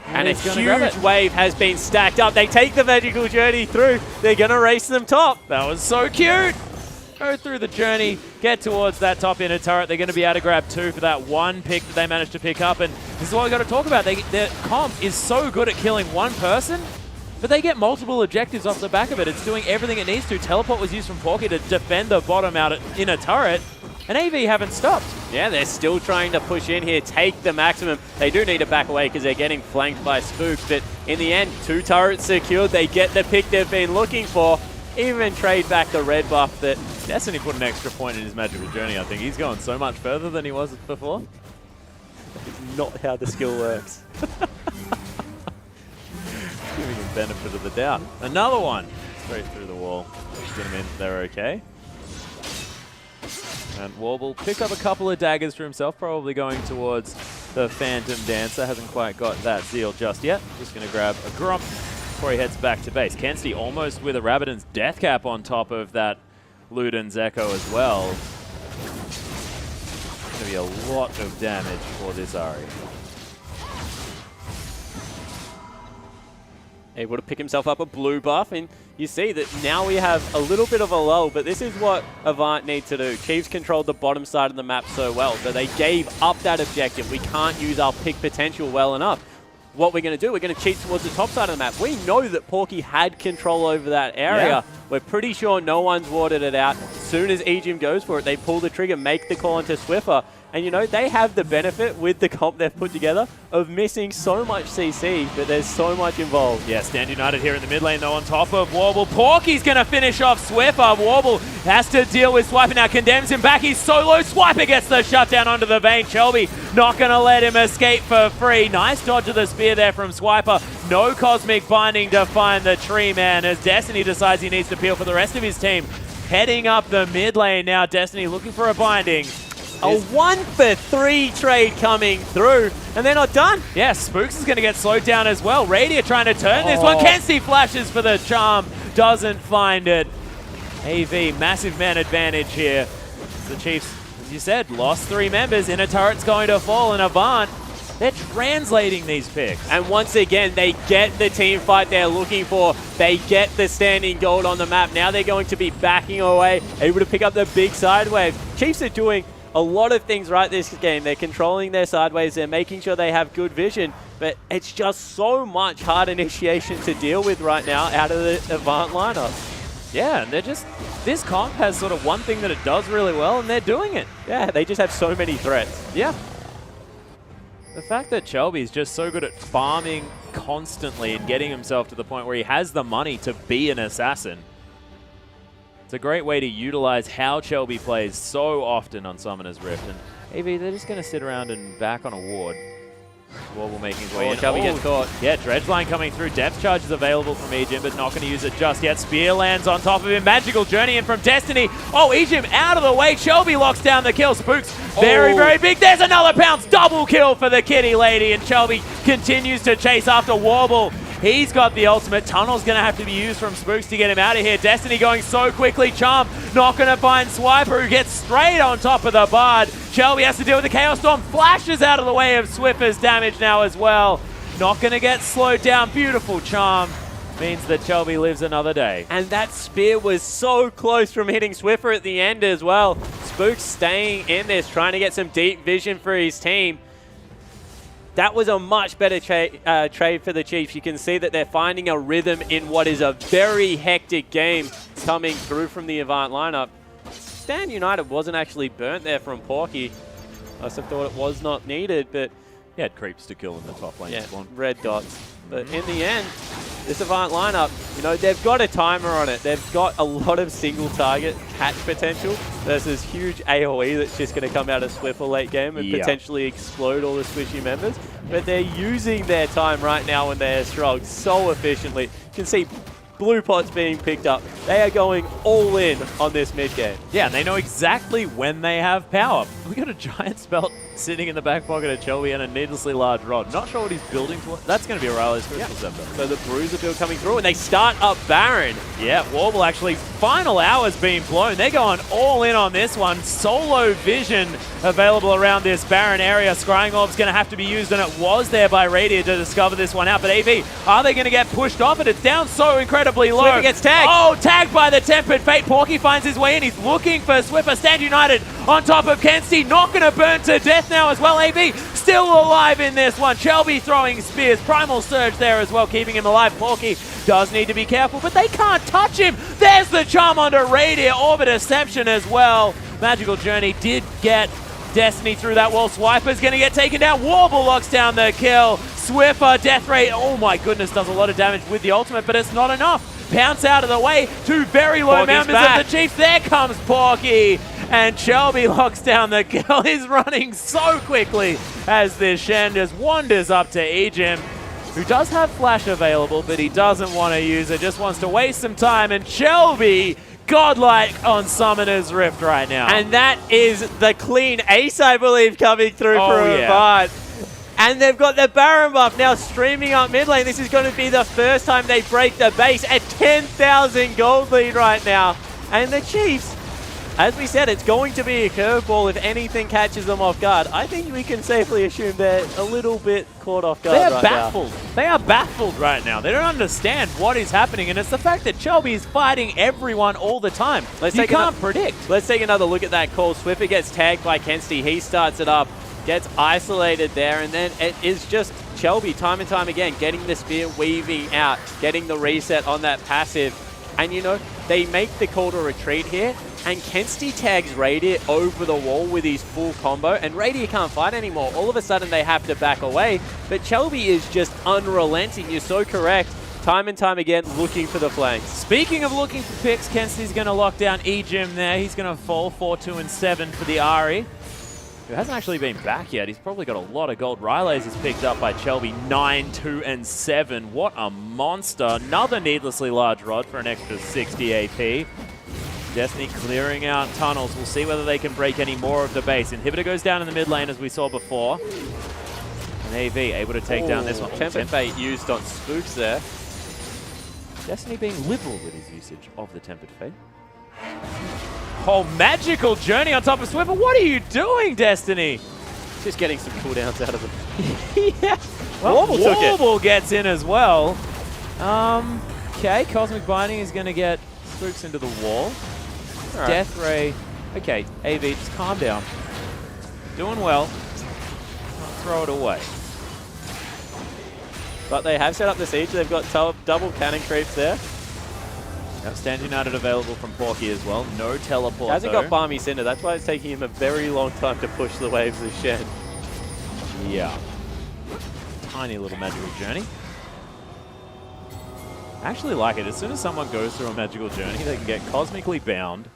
And a huge wave has been stacked up. They take the magical journey through. They're going to race them top. That was so cute. Go through the journey, get towards that top inner turret. They're going to be able to grab 2 for that 1 pick that they managed to pick up. And this is what we've got to talk about. Their comp is so good at killing 1 person, but they get multiple objectives off the back of it. It's doing everything it needs to. Teleport was used from Porky to defend the bottom out inner turret, and AV haven't stopped. Yeah, they're still trying to push in here, take the maximum. They do need to back away because they're getting flanked by Spooks, but in the end, 2 turrets secured. They get the pick they've been looking for. Even trade back the red buff that... Destiny put an extra point in his magical journey, I think. He's going so much further than he was before. It's not how the skill works. Giving him benefit of the doubt. Another one. Straight through the wall. Get him in. They're okay. And Warble picked up a couple of daggers for himself, probably going towards the Phantom Dancer. Hasn't quite got that zeal just yet. Just going to grab a Grump before he heads back to base. Kensti almost with a Rabbidan's Death Cap on top of that Luden's Echo as well. Going to be a lot of damage for this Ahri. Able to pick himself up a blue buff, and you see that now we have a little bit of a lull, but this is what Avant need to do. Chiefs controlled the bottom side of the map so well, so they gave up that objective. We can't use our pick potential well enough. What we're going to do, we're going to cheat towards the top side of the map. We know that Porky had control over that area. Yeah. We're pretty sure no one's watered it out. As soon as Ejim goes for it, they pull the trigger, make the call into Swiffer. And, you know, they have the benefit with the comp they've put together of missing so much CC, but there's so much involved. Yeah, Stand United here in the mid lane, though, on top of Warble. Porky's going to finish off Swiffer. Warble has to deal with Swiper now, condemns him back. He's solo. Swiper gets the shutdown onto the vein. Shelby not going to let him escape for free. Nice dodge of the spear there from Swiper. No Cosmic Binding to find the Tree Man as Destiny decides he needs to peel for the rest of his team. Heading up the mid lane now, Destiny looking for a binding. A 1-for-3 trade coming through, and they're not done. Yeah, Spooks is going to get slowed down as well. Radier trying to turn this one. Kensti flashes for the charm, doesn't find it. AV, massive man advantage here. The Chiefs, as you said, lost 3 members. Inner turret's going to fall, and Avant, they're translating these picks. And once again, they get the team fight they're looking for. They get the standing gold on the map. Now they're going to be backing away, able to pick up the big side wave. Chiefs are doing a lot of things right this game. They're controlling their sideways. They're making sure they have good vision. But it's just so much hard initiation to deal with right now out of the Avant lineup. Yeah, and they're just... This comp has sort of one thing that it does really well, and they're doing it. Yeah, they just have so many threats. Yeah. The fact that Shelby's just so good at farming constantly and getting himself to the point where he has the money to be an assassin. It's a great way to utilize how Shelby plays so often on Summoner's Rift. And AV, they're just going to sit around and back on a ward. Warble making his way in. Shelby gets caught. Yeah, Dredge Line coming through. Depth Charge is available from Ejim, but not going to use it just yet. Spear lands on top of him. Magical Journey in from Destiny. Oh, Ejim out of the way. Shelby locks down the kill. Spooks very, very big. There's another pounce. Double kill for the kitty lady. And Shelby continues to chase after Warble. He's got the ultimate. Tunnel's going to have to be used from Spooks to get him out of here. Destiny going so quickly. Charm not going to find Swiper, who gets straight on top of the Bard. Shelby has to deal with the Chaos Storm. Flashes out of the way of Swiffer's damage now as well. Not going to get slowed down. Beautiful Charm. Means that Shelby lives another day. And that spear was so close from hitting Swiffer at the end as well. Spooks staying in this, trying to get some deep vision for his team. That was a much better trade for the Chiefs. You can see that they're finding a rhythm in what is a very hectic game coming through from the Avant lineup. Stand United wasn't actually burnt there from Porky. I must have thought it was not needed, but... He had creeps to kill in the top lane. Yeah, red dots. But in the end, this Avant lineup, you know, they've got a timer on it. They've got a lot of single target catch potential versus huge AoE that's just going to come out of Swiffer late game and potentially explode all the squishy members. But they're using their time right now when they're strong so efficiently. You can see blue pots being picked up. They are going all in on this mid game. Yeah, and they know exactly when they have power. We got a giant spell sitting in the back pocket of Shelby and a needlessly large rod. Not sure what he's building towards. That's going to be Aurelia's Crystal Scepter. So the Bruiser build coming through, and they start up Baron. Yeah, Warble actually, final hours being blown. They're going all in on this one. Solo vision available around this Baron area. Scrying Orb's going to have to be used, and it was there by Radiant to discover this one out. But AV, are they going to get pushed off it? It's down so incredibly low. Swiffer gets tagged. Oh, tagged by the Tempered Fate. Porky finds his way in. He's looking for Swiffer. Stand United on top of Kensti. Not going to burn to death now as well. AV still alive in this one. Shelby throwing spears. Primal Surge there as well, keeping him alive. Porky does need to be careful, but they can't touch him. There's the charm onto Radiant. Orbit Deception as well. Magical Journey did get Destiny through that wall. Swiper's going to get taken down. Warble locks down the kill. Swiffer, Death Ray, oh my goodness, does a lot of damage with the ultimate, but it's not enough. Pounce out of the way. Two very low Porky's members back. of the Chiefs. There comes Porky. And Shelby locks down the kill. He's running so quickly as this Shen just wanders up to Ejim, who does have Flash available, but he doesn't want to use it, just wants to waste some time. And Shelby, godlike on Summoner's Rift right now. And that is the clean ace, I believe, coming through for Avant. And they've got the Baron buff now streaming up mid lane. This is going to be the first time they break the base. A 10,000 gold lead right now. And the Chiefs, as we said, it's going to be a curveball if anything catches them off guard. I think we can safely assume they're a little bit caught off guard right baffled. now. They are baffled right now. They don't understand what is happening, and it's the fact that Shelby is fighting everyone all the time. You can't predict. Let's take another look at that call. Swiffer gets tagged by Kensti. He starts it up, gets isolated there, and then it is just Shelby time and time again getting the spear, weaving out, getting the reset on that passive. And, you know, they make the call to retreat here, and Kensti tags Radiant over the wall with his full combo, and Radiant can't fight anymore. All of a sudden, they have to back away, but Shelby is just unrelenting. You're so correct. Time and time again, looking for the flanks. Speaking of looking for picks, Kensti's going to lock down Ejim there. He's going to fall 4-2-7 for the Ahri, who hasn't actually been back yet. He's probably got a lot of gold. Rylays is picked up by Shelby, 9-2-7. What a monster. Another needlessly large rod for an extra 60 AP. Destiny clearing out tunnels. We'll see whether they can break any more of the base. Inhibitor goes down in the mid lane as we saw before. And AV able to take down this one. Tempered Fate used on Spooks there. Destiny being liberal with his usage of the Tempered Fate. Oh, magical journey on top of Swiffer. What are you doing, Destiny? Just getting some cooldowns out of them. Yeah. Well, Warble took it. Warble gets in as well. Okay, Cosmic Binding is going to get Spooks into the wall. Right. Death Ray. Okay, AV, just calm down. Doing well. Throw it away. But they have set up the siege. They've got double cannon creeps there. Now Stand United available from Porky as well. No teleport. Hasn't got Balmy Cinder. That's why it's taking him a very long time to push the waves of Shen. Yeah. Tiny little magical journey. I actually like it. As soon as someone goes through a magical journey, they can get cosmically bound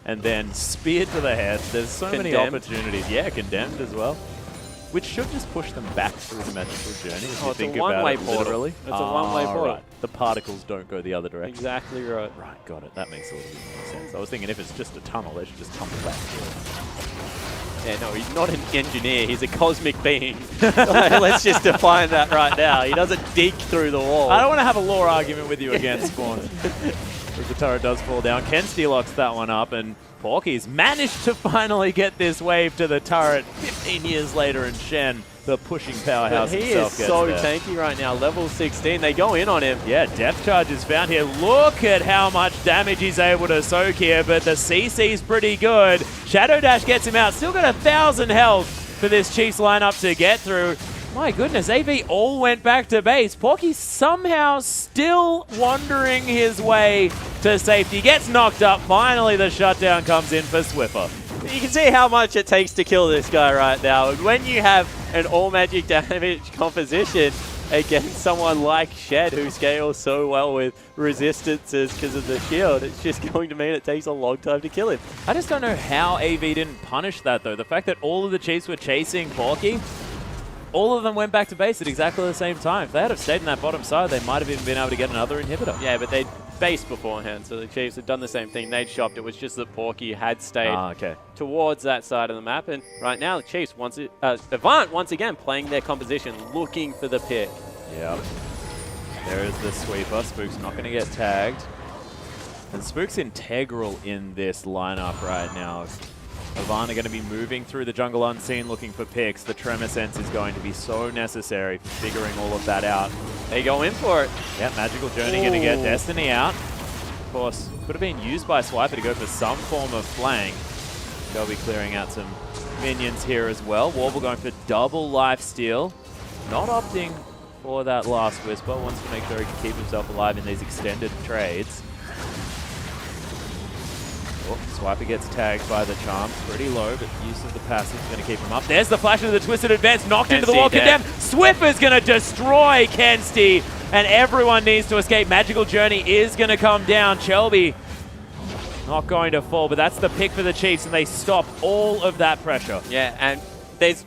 and then speared to the head. There's so many opportunities. Yeah, condemned as well. Which should just push them back through the magical journey. If you think about it, literally. It's a one-way portal. Right. The particles don't go the other direction. Exactly right. Right, got it. That makes a little bit more sense. I was thinking if it's just a tunnel, they should just tumble back through it. Yeah, no, he's not an engineer. He's a cosmic being. Let's just define that right now. He doesn't dig through the wall. I don't want to have a lore argument with you against Spawn. As the turret does fall down. Kensti locks that one up, and Porky's managed to finally get this wave to the turret 15 years later, and Shen, the pushing powerhouse himself, gets so tanky right now. Level 16. They go in on him. Yeah, depth charge is found here. Look at how much damage he's able to soak here, but the CC's pretty good. Shadow Dash gets him out. Still got 1,000 health for this Chiefs lineup to get through. My goodness, AV all went back to base. Porky somehow still wandering his way to safety. Gets knocked up. Finally, the shutdown comes in for Swiffer. You can see how much it takes to kill this guy right now. And when you have an all-magic damage composition against someone like Shed, who scales so well with resistances because of the shield, it's just going to mean it takes a long time to kill him. I just don't know how AV didn't punish that, though. The fact that all of the Chiefs were chasing Porky, all of them went back to base at exactly the same time. If they had stayed in that bottom side, they might have even been able to get another inhibitor. Yeah, but they'd based beforehand, so the Chiefs had done the same thing. They'd shopped. It was just that Porky had stayed towards that side of the map. And right now, the Chiefs, Avant once again playing their composition, looking for the pick. Yep. There is the sweeper. Spook's not going to get tagged. And Spook's integral in this lineup right now. Avant are going to be moving through the jungle unseen looking for picks. The Tremor Sense is going to be so necessary for figuring all of that out. They go in for it. Yeah, Magical Journey going to get Destiny out. Of course, could have been used by Swiper to go for some form of flank. They'll be clearing out some minions here as well. Warble going for double lifesteal. Not opting for that last Whisper. Wants to make sure he can keep himself alive in these extended trades. Oh, Swiper gets tagged by the charm. Pretty low, but use of the passive is going to keep him up. There's the flash into the twisted advance, knocked into the wall, condemned. Swiffer's going to destroy Kensti, and everyone needs to escape. Magical Journey is going to come down. Shelby not going to fall, but that's the pick for the Chiefs, and they stop all of that pressure. Yeah, and there's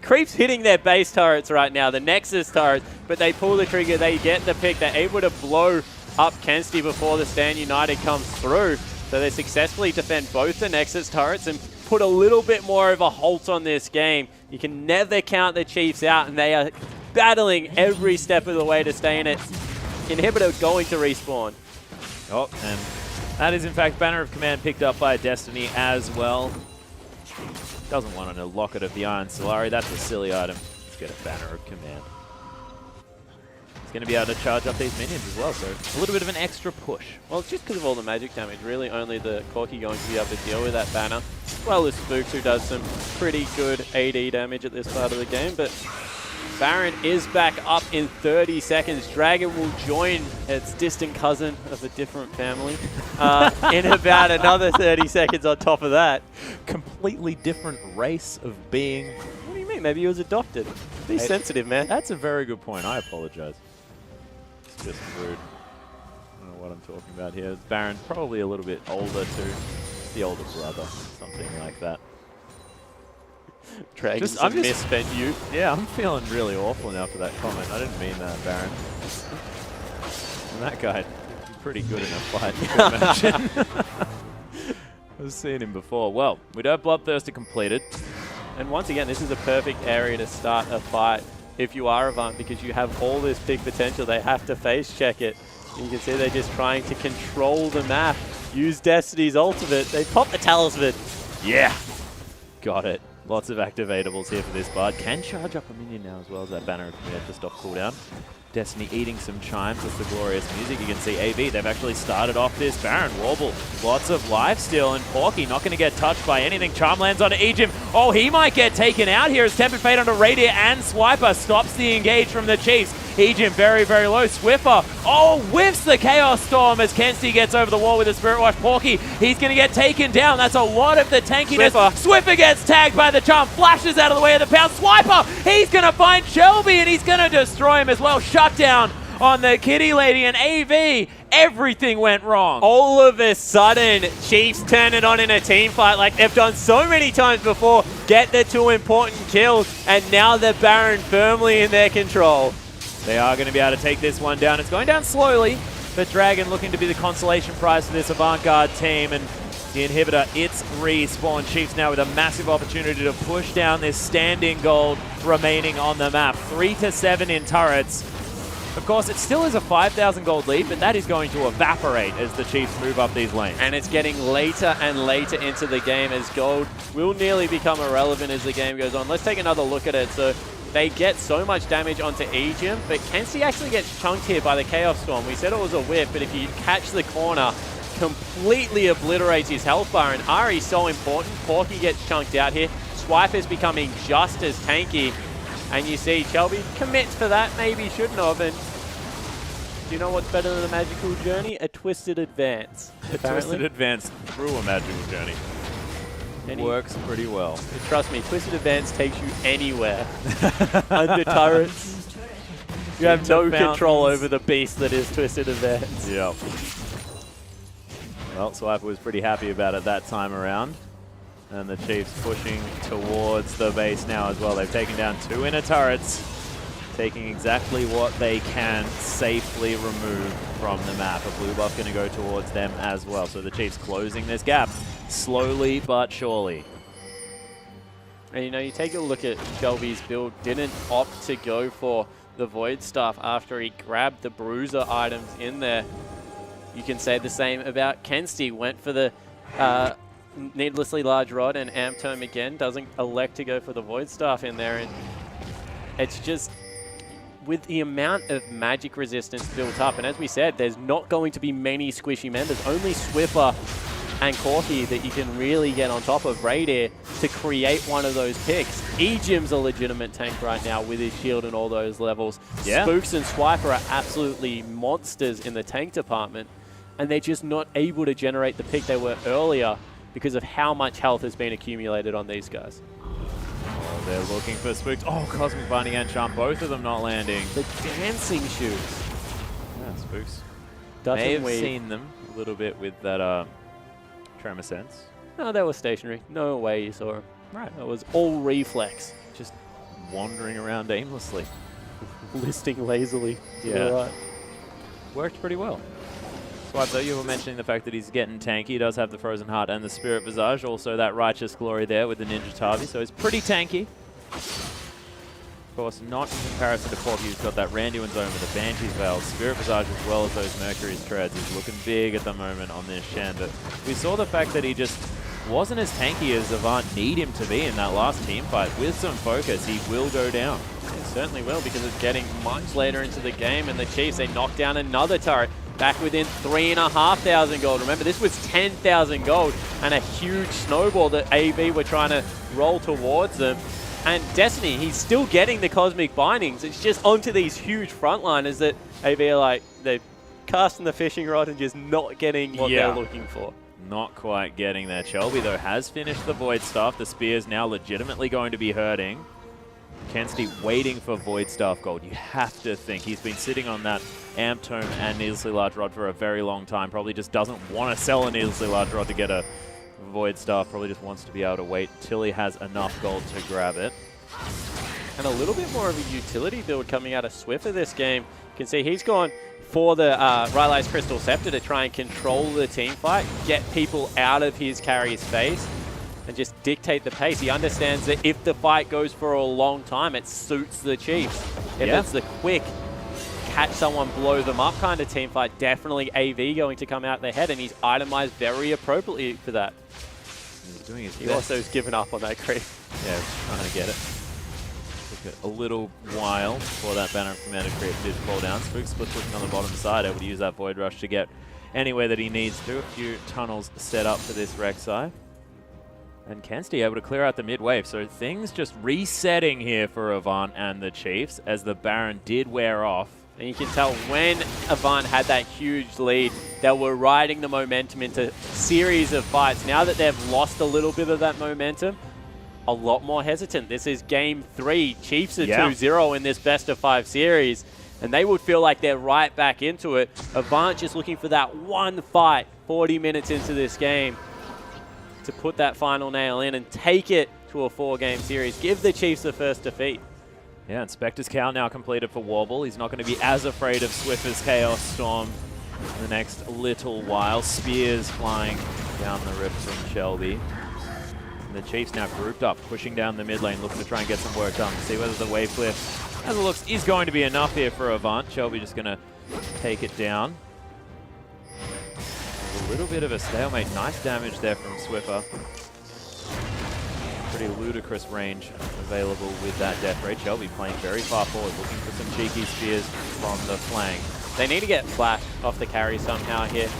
Creep's hitting their base turrets right now, the Nexus turrets, but they pull the trigger, they get the pick, they're able to blow up Kensti before the Stand United comes through. So they successfully defend both the Nexus turrets and put a little bit more of a halt on this game. You can never count the Chiefs out, and they are battling every step of the way to stay in it. Inhibitor going to respawn. Oh, and that is in fact Banner of Command picked up by Destiny as well. Doesn't want a Locket of the Iron Solari. That's a silly item. Let's get a Banner of Command. He's going to be able to charge up these minions as well, so a little bit of an extra push. Well, just because of all the magic damage, really only the Corki going to be able to deal with that Banner, as well as Spooks, who does some pretty good AD damage at this part of the game. But Baron is back up in 30 seconds. Dragon will join its distant cousin of a different family in about another 30 seconds on top of that. Completely different race of being. What do you mean? Maybe he was adopted. Be sensitive, man. That's a very good point. I apologize. It's just rude. I don't know what I'm talking about here. Baron's probably a little bit older too. The older brother, something like that. Dragon's a misspent youth. Yeah, I'm feeling really awful now for that comment. I didn't mean that, Baron. And that guy, pretty good in a fight, you can imagine. I've seen him before. Well, we do have Bloodthirster completed. And once again, this is a perfect area to start a fight if you are Avant, because you have all this big potential. They have to face check it. You can see they're just trying to control the map, use Destiny's ultimate. They pop the talisman. Yeah. Got it. Lots of activatables here for this Bard. Can charge up a minion now as well as that Banner of Command just off cooldown. Destiny eating some chimes with the glorious music. You can see AV, they've actually started off this Baron Warble. Lots of life still, and Porky not going to get touched by anything. Charm lands onto Egypt. Oh, he might get taken out here as Tempered Fate onto Radiant, and Swiper stops the engage from the Chiefs. Egypt very, very low. Swiffer, oh, whiffs the Chaos Storm as Kensti gets over the wall with a Spirit Watch. Porky, he's going to get taken down. That's a lot of the tankiness. Swiffer gets tagged by the Charm, flashes out of the way of the pound. Swiper, he's going to find Shelby, and he's going to destroy him as well. Shut down on the Kitty Lady, and AV, everything went wrong. All of a sudden, Chiefs turn it on in a team fight like they've done so many times before, get the two important kills, and now the Baron firmly in their control. They are going to be able to take this one down. It's going down slowly, but Dragon looking to be the consolation prize for this Avant Garde team, and the Inhibitor, it's respawn. Chiefs now with a massive opportunity to push down this standing gold remaining on the map. 3 to 7 in turrets. Of course, it still is a 5,000 gold lead, but that is going to evaporate as the Chiefs move up these lanes. And it's getting later and later into the game as gold will nearly become irrelevant as the game goes on. Let's take another look at it. So they get so much damage onto Egypt, but Kensti actually gets chunked here by the Chaos Storm. We said it was a whip, but if you catch the corner, completely obliterates his health bar, and Ari's so important. Porky gets chunked out here. Swipe is becoming just as tanky, and you see Shelby commits for that, maybe shouldn't have, and do you know what's better than a magical journey? A twisted advance. A twisted advance through a magical journey. Works pretty well. Trust me, twisted advance takes you anywhere. Under turrets. You have no control over the beast that is twisted advance. Yep. Well, Swiper was pretty happy about it that time around. And the Chiefs pushing towards the base now as well. They've taken down 2 inner turrets, taking exactly what they can safely remove from the map. A blue buff going to go towards them as well. So the Chiefs closing this gap slowly but surely. And you know, you take a look at Shelby's build, didn't opt to go for the Void Stuff after he grabbed the Bruiser items in there. You can say the same about Kensti. Went for the needlessly large rod, and Amp Tome again doesn't elect to go for the Void Staff in there. And it's just, with the amount of magic resistance built up, and as we said, there's not going to be many squishy members, only Swiffer and Corki that you can really get on top of Radiant to create one of those picks. Ejim's a legitimate tank right now with his shield and all those levels. Yeah. Spooks and Swiper are absolutely monsters in the tank department. and they're just not able to generate the pick they were earlier because of how much health has been accumulated on these guys. Oh, they're looking for Spooks. Oh, Cosmic Binding and Charm, both of them not landing. The dancing shoes. Yeah, Spooks Doesn't may have we? seen them a little bit with that Tremor Sense. No, they were stationary. No way you saw them. Right. It was all reflex. Just wandering around aimlessly. Listing lazily. Yeah. Right. Worked pretty well. Swipe, though, you were mentioning the fact that he's getting tanky. He does have the Frozen Heart and the Spirit Visage. Also that Righteous Glory there with the Ninja Tavi. So he's pretty tanky. Of course, not in comparison to Porky, who's got that Randuin Zone with the Banshee's Veil, Spirit Visage as well as those Mercury's Treads. He's looking big at the moment on this Shen. But we saw the fact that he just wasn't as tanky as Avant need him to be in that last team fight. With some focus, he will go down. It certainly will, because it's getting much later into the game, and the Chiefs, they knock down another turret. Back within 3,500 gold. Remember, this was 10,000 gold and a huge snowball that AV were trying to roll towards them. And Destiny, he's still getting the Cosmic Bindings. It's just onto these huge frontliners that AV are like, they're casting the fishing rod and just not getting what they're looking for. Not quite getting there. Shelby, though, has finished the Void Staff. The Spear's now legitimately going to be hurting. Kensti waiting for Void Staff gold. You have to think he's been sitting on that Amp Tome and Needlessly Large Rod for a very long time. Probably just doesn't want to sell a Needlessly Large Rod to get a Void Staff. Probably just wants to be able to wait till he has enough gold to grab it. And a little bit more of a utility build coming out of Swiffer this game. You can see he's gone for the Rylai's Crystal Scepter to try and control the team fight, get people out of his carry's face, and just dictate the pace. He understands that if the fight goes for a long time, it suits the Chiefs. If it's the quick, catch someone, blow them up kind of team fight, definitely AV going to come out their head, and he's itemized very appropriately for that. He's doing his He best. also has given up on that creep. Yeah, trying to get it. Took a little while before that banner of Commander creep did fall down. Spook split pushing on the bottom side, able to use that Void Rush to get anywhere that he needs to. A few tunnels set up for this Rek'Sai. And Kensti able to clear out the mid-wave. So things just resetting here for Avant and the Chiefs as the Baron did wear off. And you can tell when Avant had that huge lead, they were riding the momentum into series of fights. Now that they've lost a little bit of that momentum, a lot more hesitant. This is game 3. Chiefs are 2-0 in this best-of-5 series, and they would feel like they're right back into it. Avant just looking for that one fight 40 minutes into this game to put that final nail in and take it to a 4-game series. Give the Chiefs the first defeat. Yeah, and Spectre's Cowl now completed for Warble. He's not going to be as afraid of Swiffer's Chaos Storm in the next little while. Spears flying down the rift from Shelby. And the Chiefs now grouped up, pushing down the mid lane, looking to try and get some work done. See whether the wave cliff, as it looks, is going to be enough here for Avant. Shelby just going to take it down. A little bit of a stalemate. Nice damage there from Swiffer. Pretty ludicrous range available with that death rate. Shelby playing very far forward, looking for some cheeky spears from the flank. They need to get Flash off the carry somehow here.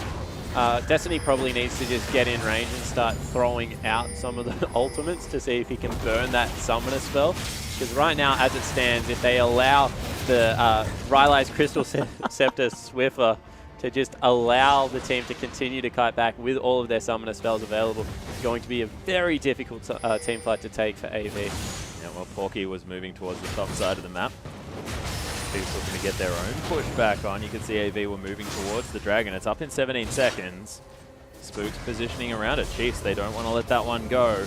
Destiny probably needs to just get in range and start throwing out some of the ultimates to see if he can burn that summoner spell. Because right now, as it stands, if they allow the Rylai's Crystal Scepter Swiffer to just allow the team to continue to kite back with all of their summoner spells available, it's going to be a very difficult team fight to take for AV. Yeah, well, Porky was moving towards the top side of the map. Chiefs looking to get their own push back on. You can see AV were moving towards the Dragon. It's up in 17 seconds. Spook's positioning around it. Chiefs, they don't want to let that one go.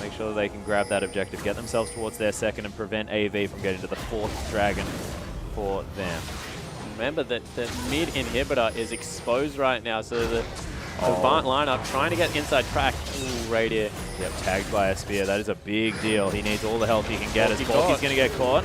Make sure that they can grab that objective, get themselves towards their second, and prevent AV from getting to the 4th Dragon for them. Remember that the mid inhibitor is exposed right now, so the Avant lineup trying to get inside track. Ooh, Radiant. Yep, tagged by a spear. That is a big deal. He needs all the help he can get as Porky's going to get caught.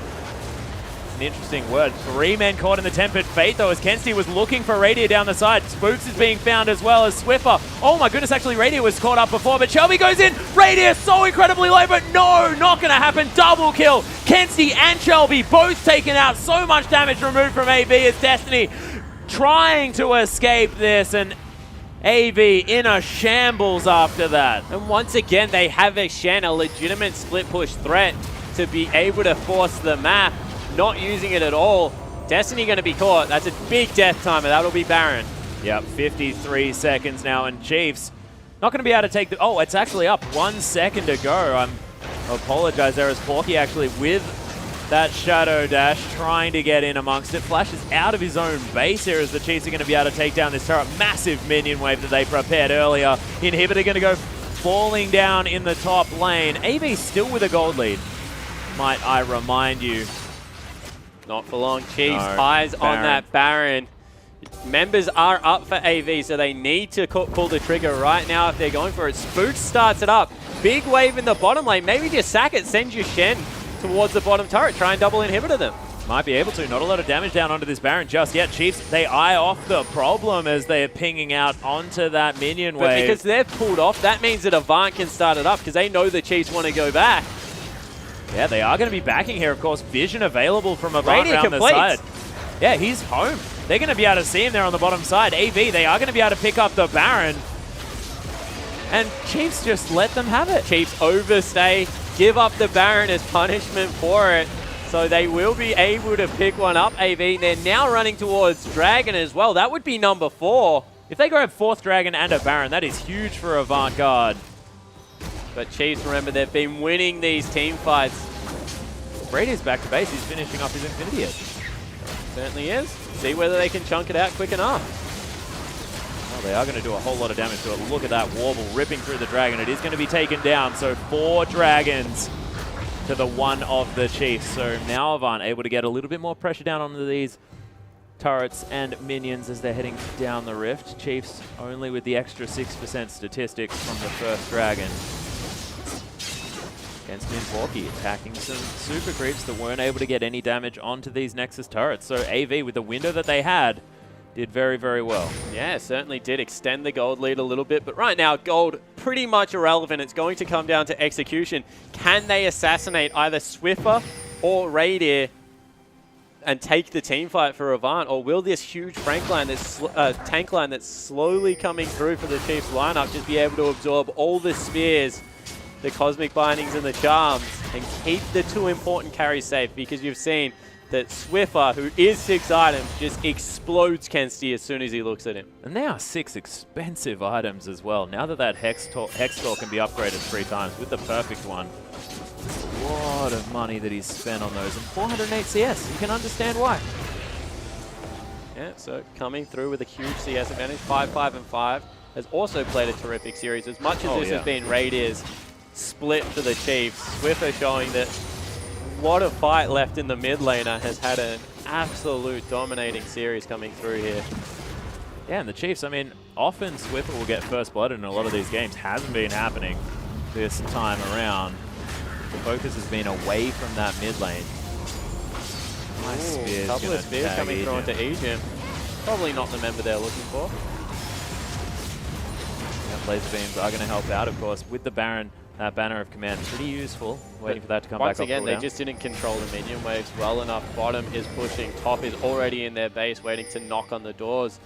An interesting word. 3 men caught in the Tempered Fate, though, as Kensti was looking for Radia down the side. Spooks is being found as well as Swiffer. Oh my goodness, actually Radia was caught up before, but Shelby goes in. Radia so incredibly low, but no, not going to happen. Double kill. Kensti and Shelby both taken out. So much damage removed from AV as Destiny trying to escape this, and AV in a shambles after that. And once again, they have a Shen, a legitimate split push threat to be able to force the map. Not using it at all. Destiny going to be caught. That's a big death timer. That'll be Baron. Yep, 53 seconds now, and Chiefs not going to be able to take the... Oh, it's actually up 1 second to go. I apologize there as Porky actually with that Shadow Dash trying to get in amongst it. Flashes out of his own base here as the Chiefs are going to be able to take down this turret. Massive minion wave that they prepared earlier. Inhibitor going to go falling down in the top lane. AV still with a gold lead, might I remind you. Not for long. Chiefs, eyes on that Baron. Members are up for AV, so they need to pull the trigger right now if they're going for it. Spooch starts it up. Big wave in the bottom lane. Maybe just sack it, send your Shen towards the bottom turret. Try and double inhibitor them. Might be able to. Not a lot of damage down onto this Baron just yet. Chiefs, they eye off the problem as they're pinging out onto that minion wave. But because they've pulled off, that means that Avant can start it up because they know the Chiefs want to go back. Yeah, they are going to be backing here, of course. Vision available from Avant around the side. Yeah, he's home. They're going to be able to see him there on the bottom side. AV, they are going to be able to pick up the Baron. And Chiefs just let them have it. Chiefs overstay, give up the Baron as punishment for it. So they will be able to pick one up, AV. They're now running towards Dragon as well. That would be number 4. If they grab 4th Dragon and a Baron, that is huge for Avant Garde. But Chiefs, remember, they've been winning these team fights. Brady's back to base. He's finishing up his Infinity Edge. Certainly is. See whether they can chunk it out quick enough. Well, they are going to do a whole lot of damage to it. Look at that Warble ripping through the Dragon. It is going to be taken down. So 4 Dragons to the 1 of the Chiefs. So now Avant able to get a little bit more pressure down onto these turrets and minions as they're heading down the rift. Chiefs only with the extra 6% statistics from the first Dragon. Against Min Porky attacking some super creeps that weren't able to get any damage onto these Nexus turrets. So AV, with the window that they had, did very, very well. Yeah, certainly did extend the gold lead a little bit. But right now, gold pretty much irrelevant. It's going to come down to execution. Can they assassinate either Swiffer or Radier and take the team fight for Avant? Or will this huge tank line that's slowly coming through for the Chiefs lineup just be able to absorb all the spears, the Cosmic Bindings and the Charms, and keep the 2 important carries safe? Because you've seen that Swiffer, who is 6 items, just explodes Kensti as soon as he looks at him. And they are 6 expensive items as well. Now that that Hex Tor can be upgraded 3 times with the perfect one, a lot of money that he's spent on those. And 408 CS, you can understand why. Yeah, so coming through with a huge CS advantage, 5-5-5, has also played a terrific series. As much as this has been Radier's split for the Chiefs, Swiffer showing that what a fight left in the mid laner, has had an absolute dominating series coming through here. Yeah, and the Chiefs, I mean, often Swiffer will get first blood in a lot of these games. Hasn't been happening this time around. The focus has been away from that mid lane. Nice spears. A couple of spears coming through onto Ejim. Probably not the member they're looking for. Yeah, laser beams are going to help out, of course, with the Baron. That Banner of Command, pretty useful. Waiting for that to come back up. Once again, they just didn't control the minion waves well enough. Bottom is pushing. Top is already in their base, waiting to knock on the doors.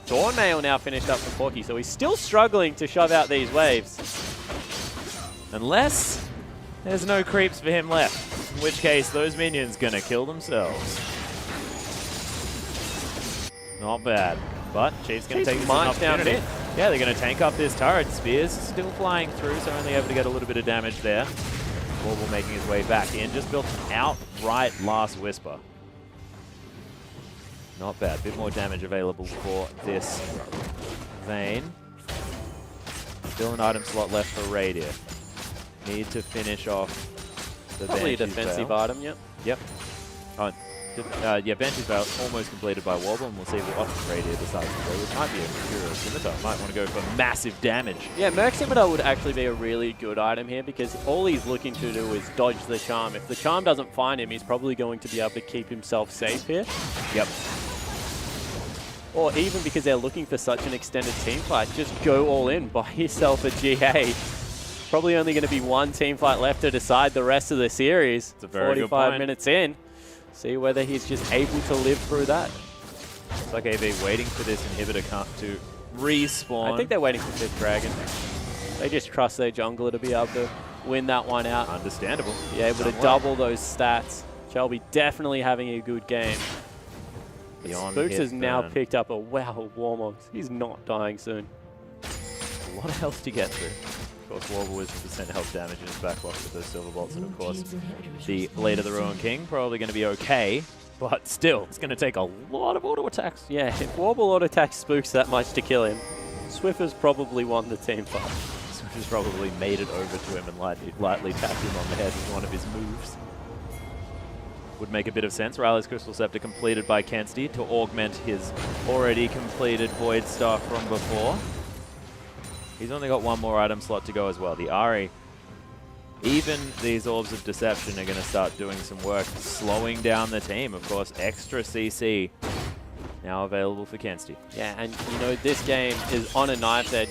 Dawnmail now finished up for Porky, so he's still struggling to shove out these waves. Unless there's no creeps for him left, in which case those minions gonna kill themselves. Not bad, but Chief's gonna take this opportunity. Yeah, they're going to tank up this turret. Spears still flying through, so only able to get a little bit of damage there. Warble making his way back in. Just built an outright Last Whisper. Not bad. Bit more damage available for this Vayne. Still an item slot left for Radier. Need to finish off the probably a defensive item, yep. Yep. Oh, yeah, Banshee's Veil almost completed by Warble, and we'll see what Radier decides to go with. Might be a Mercurial Scimitar. Might want to go for massive damage. Yeah, Merc Scimitar would actually be a really good item here because all he's looking to do is dodge the Charm. If the Charm doesn't find him, he's probably going to be able to keep himself safe here. Yep. Or even because they're looking for such an extended team fight, just go all in, buy yourself a GA. Probably only going to be 1 team fight left to decide the rest of the series. It's a very 45 minutes in. See whether he's just able to live through that. It's like AV waiting for this inhibitor to respawn. I think they're waiting for 5th Dragon. They just trust their jungler to be able to win that one out. Understandable. Be able to double those stats. Shelby definitely having a good game. Beyond Spooks hit has now burn. picked up a wow Warmogs. He's not dying soon. A lot of health to get through. Of course, Warble with percent health damage in his back box with those silver bolts, and of course, the Blade of the Ruin King probably going to be okay, but still, it's going to take a lot of auto attacks. Yeah, if Warble auto attacks Spooks that much to kill him, Swiffer's probably won the team fight. Swiffer's probably made it over to him and lightly tapped him on the head with one of his moves. Would make a bit of sense. Riley's Crystal Scepter completed by Kensti to augment his already completed Void Star from before. He's only got one more item slot to go as well. The Ari, even these Orbs of Deception are going to start doing some work, slowing down the team. Of course, extra CC now available for Kensti. Yeah, and you know, this game is on a knife's edge.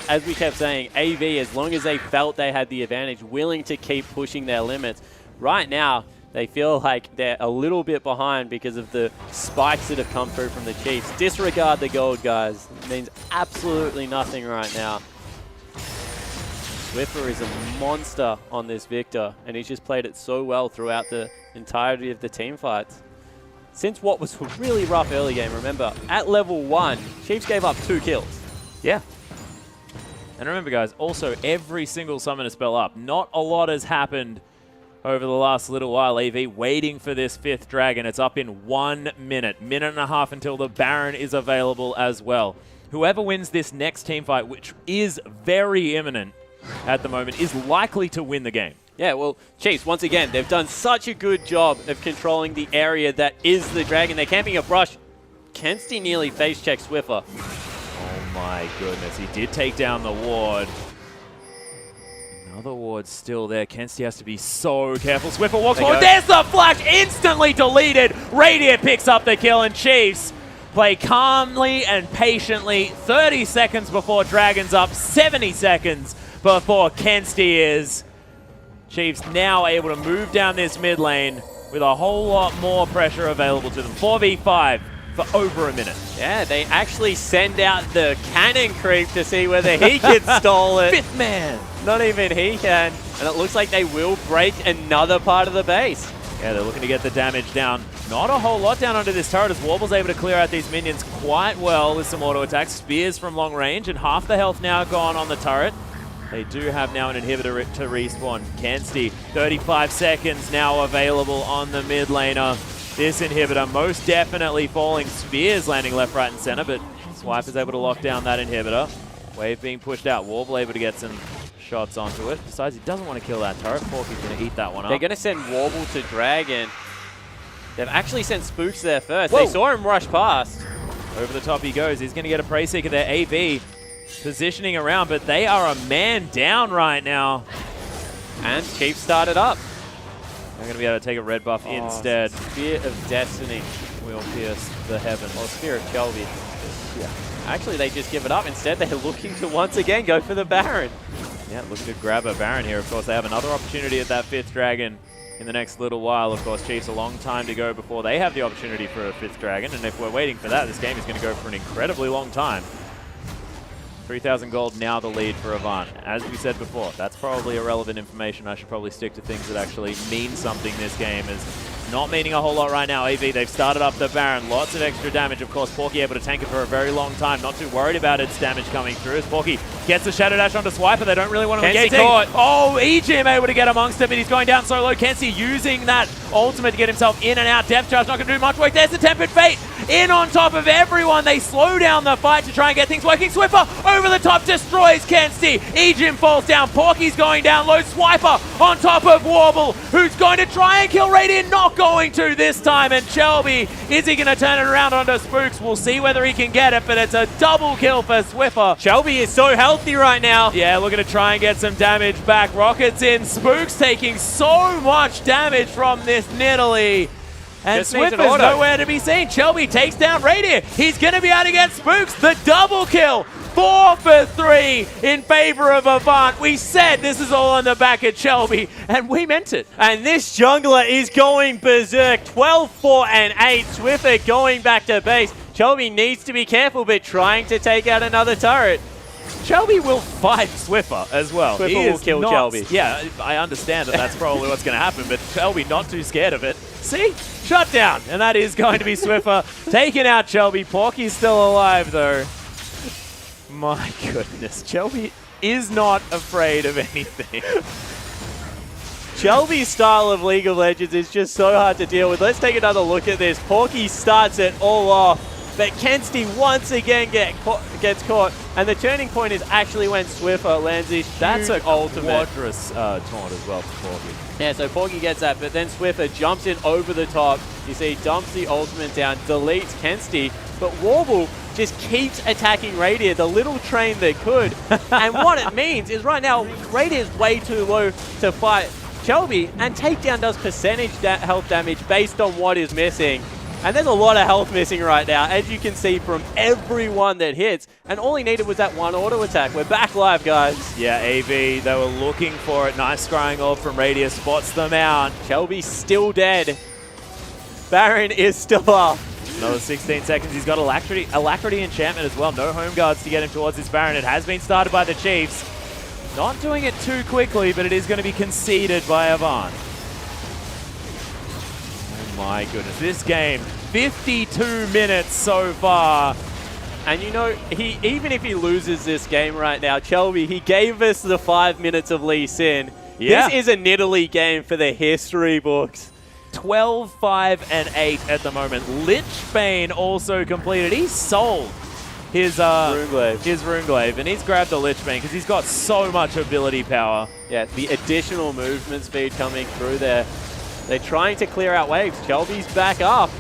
As we kept saying, AV, as long as they felt they had the advantage, willing to keep pushing their limits. Right now, they feel like they're a little bit behind because of the spikes that have come through from the Chiefs. Disregard the gold, guys. It means absolutely nothing right now. Swiffer is a monster on this Victor, and he's just played it so well throughout the entirety of the team fights. Since what was a really rough early game, remember, at level 1, Chiefs gave up 2 kills. Yeah. And remember, guys, also every single summoner spell up. Not a lot has happened over the last little while. AV waiting for this 5th dragon. It's up in 1 minute. Minute and a half until the Baron is available as well. Whoever wins this next team fight, which is very imminent at the moment, is likely to win the game. Yeah, well, Chiefs, once again, they've done such a good job of controlling the area that is the dragon. They're camping a brush. Kensti nearly face checks Swiffer. Oh my goodness, he did take down the ward. Another ward still there. Kensti has to be so careful. Swiffer walks forward. There's the flash, instantly deleted. Radiant picks up the kill, and Chiefs play calmly and patiently. 30 seconds before Dragon's up, 70 seconds before Kensti is. Chiefs now able to move down this mid lane with a whole lot more pressure available to them. 4v5 for over a minute. Yeah, they actually send out the cannon creep to see whether he can stall it. 5th man. Not even he can. And it looks like they will break another part of the base. Yeah, they're looking to get the damage down. Not a whole lot down under this turret as Warble's able to clear out these minions quite well with some auto attacks. Spears from long range, and half the health now gone on the turret. They do have now an inhibitor to respawn. Kensti, 35 seconds now available on the mid laner. This inhibitor most definitely falling. Spears landing left, right, and center, but Swipe is able to lock down that inhibitor. Wave being pushed out. Warble able to get some shots onto it. Besides, he doesn't want to kill that turret. Porky's going to eat that one up. They're going to send Warble to Dragon. They've actually sent Spooks there first. Whoa. They saw him rush past. Over the top he goes. He's going to get a Prey Seeker there. AV positioning around, but they are a man down right now. And Chief started up. They're going to be able to take a red buff instead. Spear of Destiny. Will pierce the heaven. Or Spear of Shelby. Yeah. Actually, they just give it up. Instead, they're looking to once again go for the Baron. Yeah, looking to grab a Baron here. Of course, they have another opportunity at that 5th dragon in the next little while. Of course, Chiefs a long time to go before they have the opportunity for a 5th dragon. And if we're waiting for that, this game is going to go for an incredibly long time. 3,000 gold, now the lead for Avant. As we said before, that's probably irrelevant information. I should probably stick to things that actually mean something this game. Is not meaning a whole lot right now. AV, they've started up the Baron. Lots of extra damage. Of course, Porky able to tank it for a very long time. Not too worried about its damage coming through. As Porky gets the Shadow Dash onto Swiper, they don't really want to engage. Oh, Ejim able to get amongst it, but he's going down so low. Kensti using that ultimate to get himself in and out. Depth Charge not going to do much work. There's the Tempered Fate in on top of everyone. They slow down the fight to try and get things working. Swiffer over the top destroys Kensti. Ejim falls down. Porky's going down low. Swiper on top of Warble, who's going to try and kill Radiant. Not going to this time. And Shelby, is he going to turn it around onto Spooks? We'll see whether he can get it, but it's a double kill for Swiffer. Shelby is so healthy right now. Yeah, looking to try and get some damage back. Rockets in. Spooks taking so much damage from this Nidalee. And Swiffer's nowhere to be seen. Shelby takes down Radiant. He's going to be able to get Spooks. The double kill. 4 for 3 in favor of Avant. We said this is all on the back of Shelby, and we meant it. And this jungler is going berserk. 12, 4, and 8. Swiffer going back to base. Shelby needs to be careful, but trying to take out another turret. Shelby will fight Swiffer as well. Swiffer will kill Shelby. Yeah, I understand that that's probably what's going to happen, but Shelby not too scared of it. See? Shut down. And that is going to be Swiffer taking out Shelby. Porky's still alive, though. My goodness. Shelby is not afraid of anything. Shelby's style of League of Legends is just so hard to deal with. Let's take another look at this. Porky starts it all off, but Kensti once again gets caught. And the turning point is actually when Swiffer lands this That's a ultimate. quadrus taunt as well for Porky. Yeah, so Porky gets that, but then Swiffer jumps in over the top. You see, dumps the ultimate down, deletes Kensti, but Warble just keeps attacking Radiant, the little train that could. And what it means is right now, Radiant is way too low to fight Shelby, and Takedown does percentage health damage based on what is missing. And there's a lot of health missing right now, as you can see from everyone that hits. And all he needed was that one auto attack. We're back live, guys. Yeah, AV, they were looking for it. Nice scrying orb from Radius, spots them out. Shelby's still dead. Baron is still up. Another 16 seconds. He's got Alacrity enchantment as well. No home guards to get him towards this Baron. It has been started by the Chiefs. Not doing it too quickly, but it is going to be conceded by Avant. Oh my goodness. This game, 52 minutes so far. And you know, even if he loses this game right now, Shelby, he gave us the 5 minutes of Lee Sin. Yeah. This is a Nidalee game for the history books. 12, 5, and 8 at the moment. Lichbane also completed. He sold his Runeglaive, and he's grabbed the Lichbane because he's got so much ability power. Yeah, the additional movement speed coming through there. They're trying to clear out waves. Shelby's back up.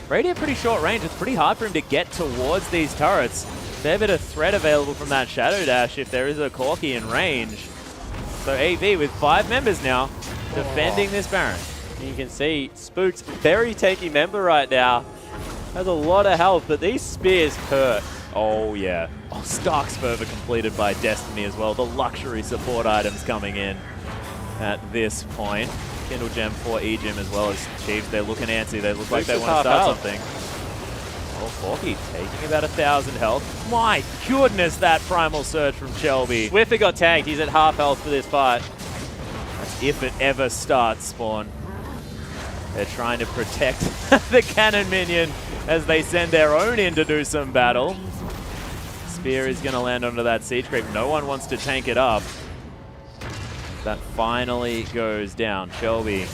Radiant pretty short range. It's pretty hard for him to get towards these turrets. Fair bit of threat available from that Shadow Dash if there is a Corki in range. So AV with 5 members now defending this Baron. You can see Spook's very tanky member right now. Has a lot of health, but these spears hurt. Oh, yeah. Oh, Stark's Fervor completed by Destiny as well. The luxury support items coming in at this point. Kindle Gem for E-Gem as well as Chiefs. They're looking antsy. They look like they want to start something. Oh, Porky taking about 1,000 health. My goodness, that Primal Surge from Shelby. Swiffer got tagged. He's at half health for this fight. That's if it ever starts, Spawn. They're trying to protect the cannon minion as they send their own in to do some battle. Spear is going to land onto that siege creep. No one wants to tank it up. That finally goes down. Shelby.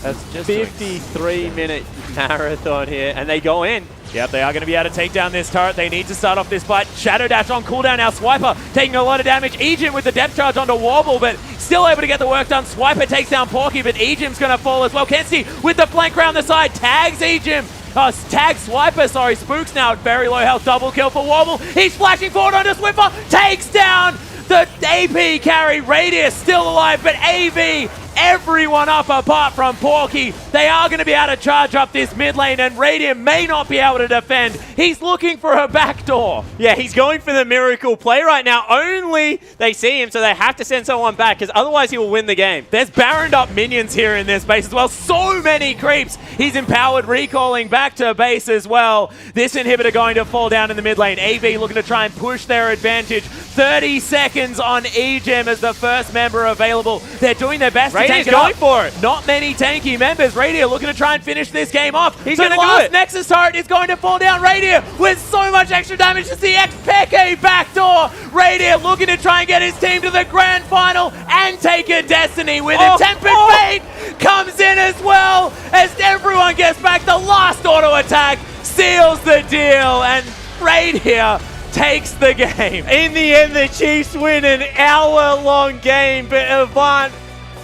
That's just 53-minute marathon here, and they go in. Yep, they are going to be able to take down this turret. They need to start off this fight. Shadow Dash on cooldown now. Swiper taking a lot of damage. E-Gem with the depth charge onto Warble, but still able to get the work done. Swiper takes down Porky, but E-Gem's going to fall as well. Kensti with the flank around the side. Tags E-Gem. Tags Swiper, sorry. Spook's now at very low health. Double kill for Warble. He's flashing forward onto Swiffer. Takes down the AP carry. Radius still alive, but AV, everyone up apart from Porky. They are going to be able to charge up this mid lane, and Radiant may not be able to defend. He's looking for a backdoor. Yeah, he's going for the miracle play right now. Only they see him, so they have to send someone back, because otherwise he will win the game. There's Baroned up minions here in this base as well. So many creeps. He's empowered recalling back to base as well. This inhibitor going to fall down in the mid lane. AV looking to try and push their advantage. 30 seconds on E-Gem as the first member available. They're doing their best to tank it going up. for it. Not many tanky members. Radiant looking to try and finish this game off. He's going going to do it. Nexus turret is going to fall down. Radiant with so much extra damage. It's the X-Peke backdoor. Radiant looking to try and get his team to the grand final and take a Destiny with him. Tempered Fate comes in as well as everyone gets back. The last auto attack seals the deal, and Radiant takes the game. In the end, the Chiefs win an hour-long game, but Avant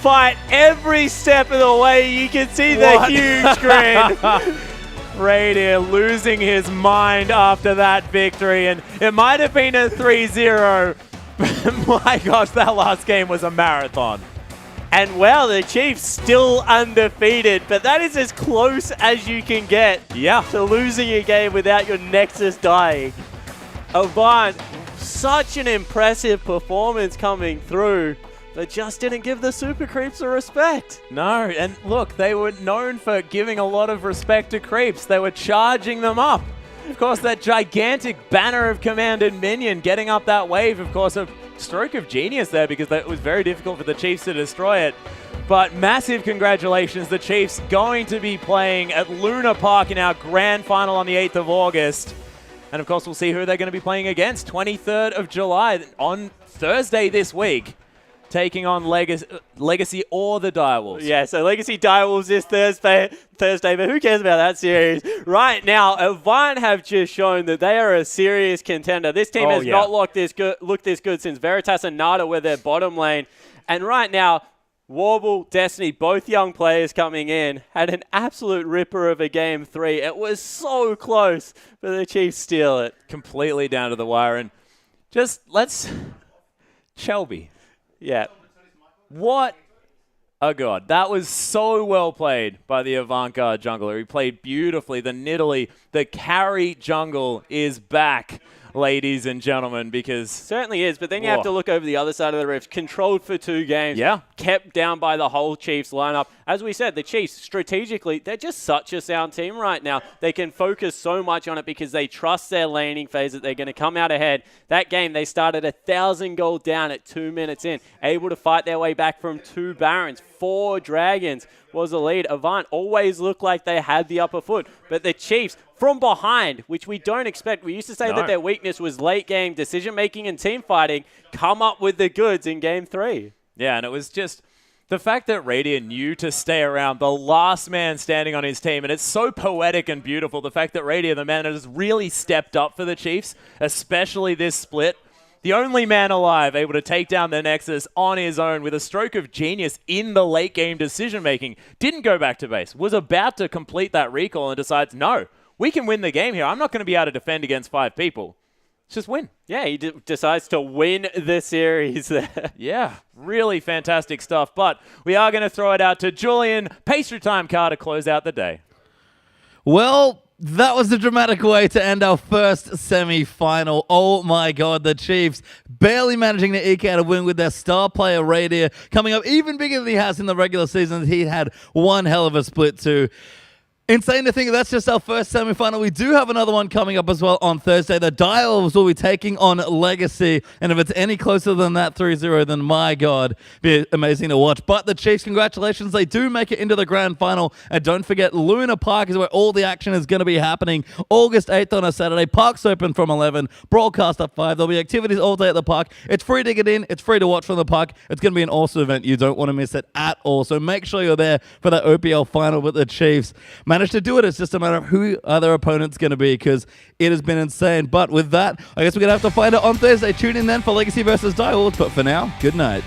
fight every step of the way. You can see the huge grin. Radiant losing his mind after that victory, and it might have been a 3-0, but my gosh, that last game was a marathon. And well, the Chiefs still undefeated, but that is as close as you can get to losing a game without your Nexus dying. Avant, such an impressive performance coming through, but just didn't give the super creeps a respect. No, and look, they were known for giving a lot of respect to creeps. They were charging them up. Of course, that gigantic banner of command and minion getting up that wave. Of course, a stroke of genius there because it was very difficult for the Chiefs to destroy it. But massive congratulations. The Chiefs going to be playing at Luna Park in our grand final on the 8th of August. And of course, we'll see who they're going to be playing against. 23rd of July on Thursday this week, taking on Legacy or the Direwolves. Yeah, so Legacy Direwolves this Thursday, but who cares about that series? Right now, Avant have just shown that they are a serious contender. This team has not looked this good since Veritas and Nada were their bottom lane. And right now, Warble, Destiny, both young players coming in, had an absolute ripper of a game 3. It was so close, but the Chiefs steal it. Completely down to the wire. And just Shelby. Yeah. What a god. That was so well played by the Avant Garde jungler. He played beautifully. The Nidalee, the carry jungle is back, ladies and gentlemen, because... Certainly is, but then you have to look over the other side of the rift. Controlled for 2 games. Yeah. Kept down by the whole Chiefs lineup. As we said, the Chiefs, strategically, they're just such a sound team right now. They can focus so much on it because they trust their laning phase that they're going to come out ahead. That game, they started 1,000 gold down at 2 minutes in, able to fight their way back from 2 Barons. 4 Dragons was the lead. Avant always looked like they had the upper foot, but the Chiefs, from behind, which we don't expect. We used to say that their weakness was late game decision-making and team fighting, come up with the goods in game 3. Yeah, and it was just the fact that Radiant knew to stay around, the last man standing on his team, and it's so poetic and beautiful, the fact that Radiant, the man that has really stepped up for the Chiefs, especially this split, the only man alive able to take down the Nexus on his own with a stroke of genius in the late game decision-making, didn't go back to base, was about to complete that recall and decides, no, we can win the game here. I'm not going to be able to defend against 5 people. Let's just win. Yeah, he decides to win the series there. Yeah, really fantastic stuff. But we are going to throw it out to Julian, pastry time car to close out the day. Well, that was the dramatic way to end our first semi-final. Oh my god, the Chiefs barely managing to eke out a win with their star player Radiant coming up even bigger than he has in the regular season. He had one hell of a split too. Insane to think that's just our first semi-final. We do have another one coming up as well on Thursday. The Direwolves will be taking on Legacy. And if it's any closer than that 3-0, then my God, be amazing to watch. But the Chiefs, congratulations. They do make it into the grand final. And don't forget, Luna Park is where all the action is going to be happening. August 8th on a Saturday. Park's open from 11. Broadcast at 5. There'll be activities all day at the park. It's free to get in. It's free to watch from the park. It's going to be an awesome event. You don't want to miss it at all. So make sure you're there for that OPL final with the Chiefs. Managed to do it. It's just a matter of who their opponent's going to be because it has been insane. But with that, I guess we're going to have to find it on Thursday. Tune in then for Legacy versus Direwolves. But for now, good night.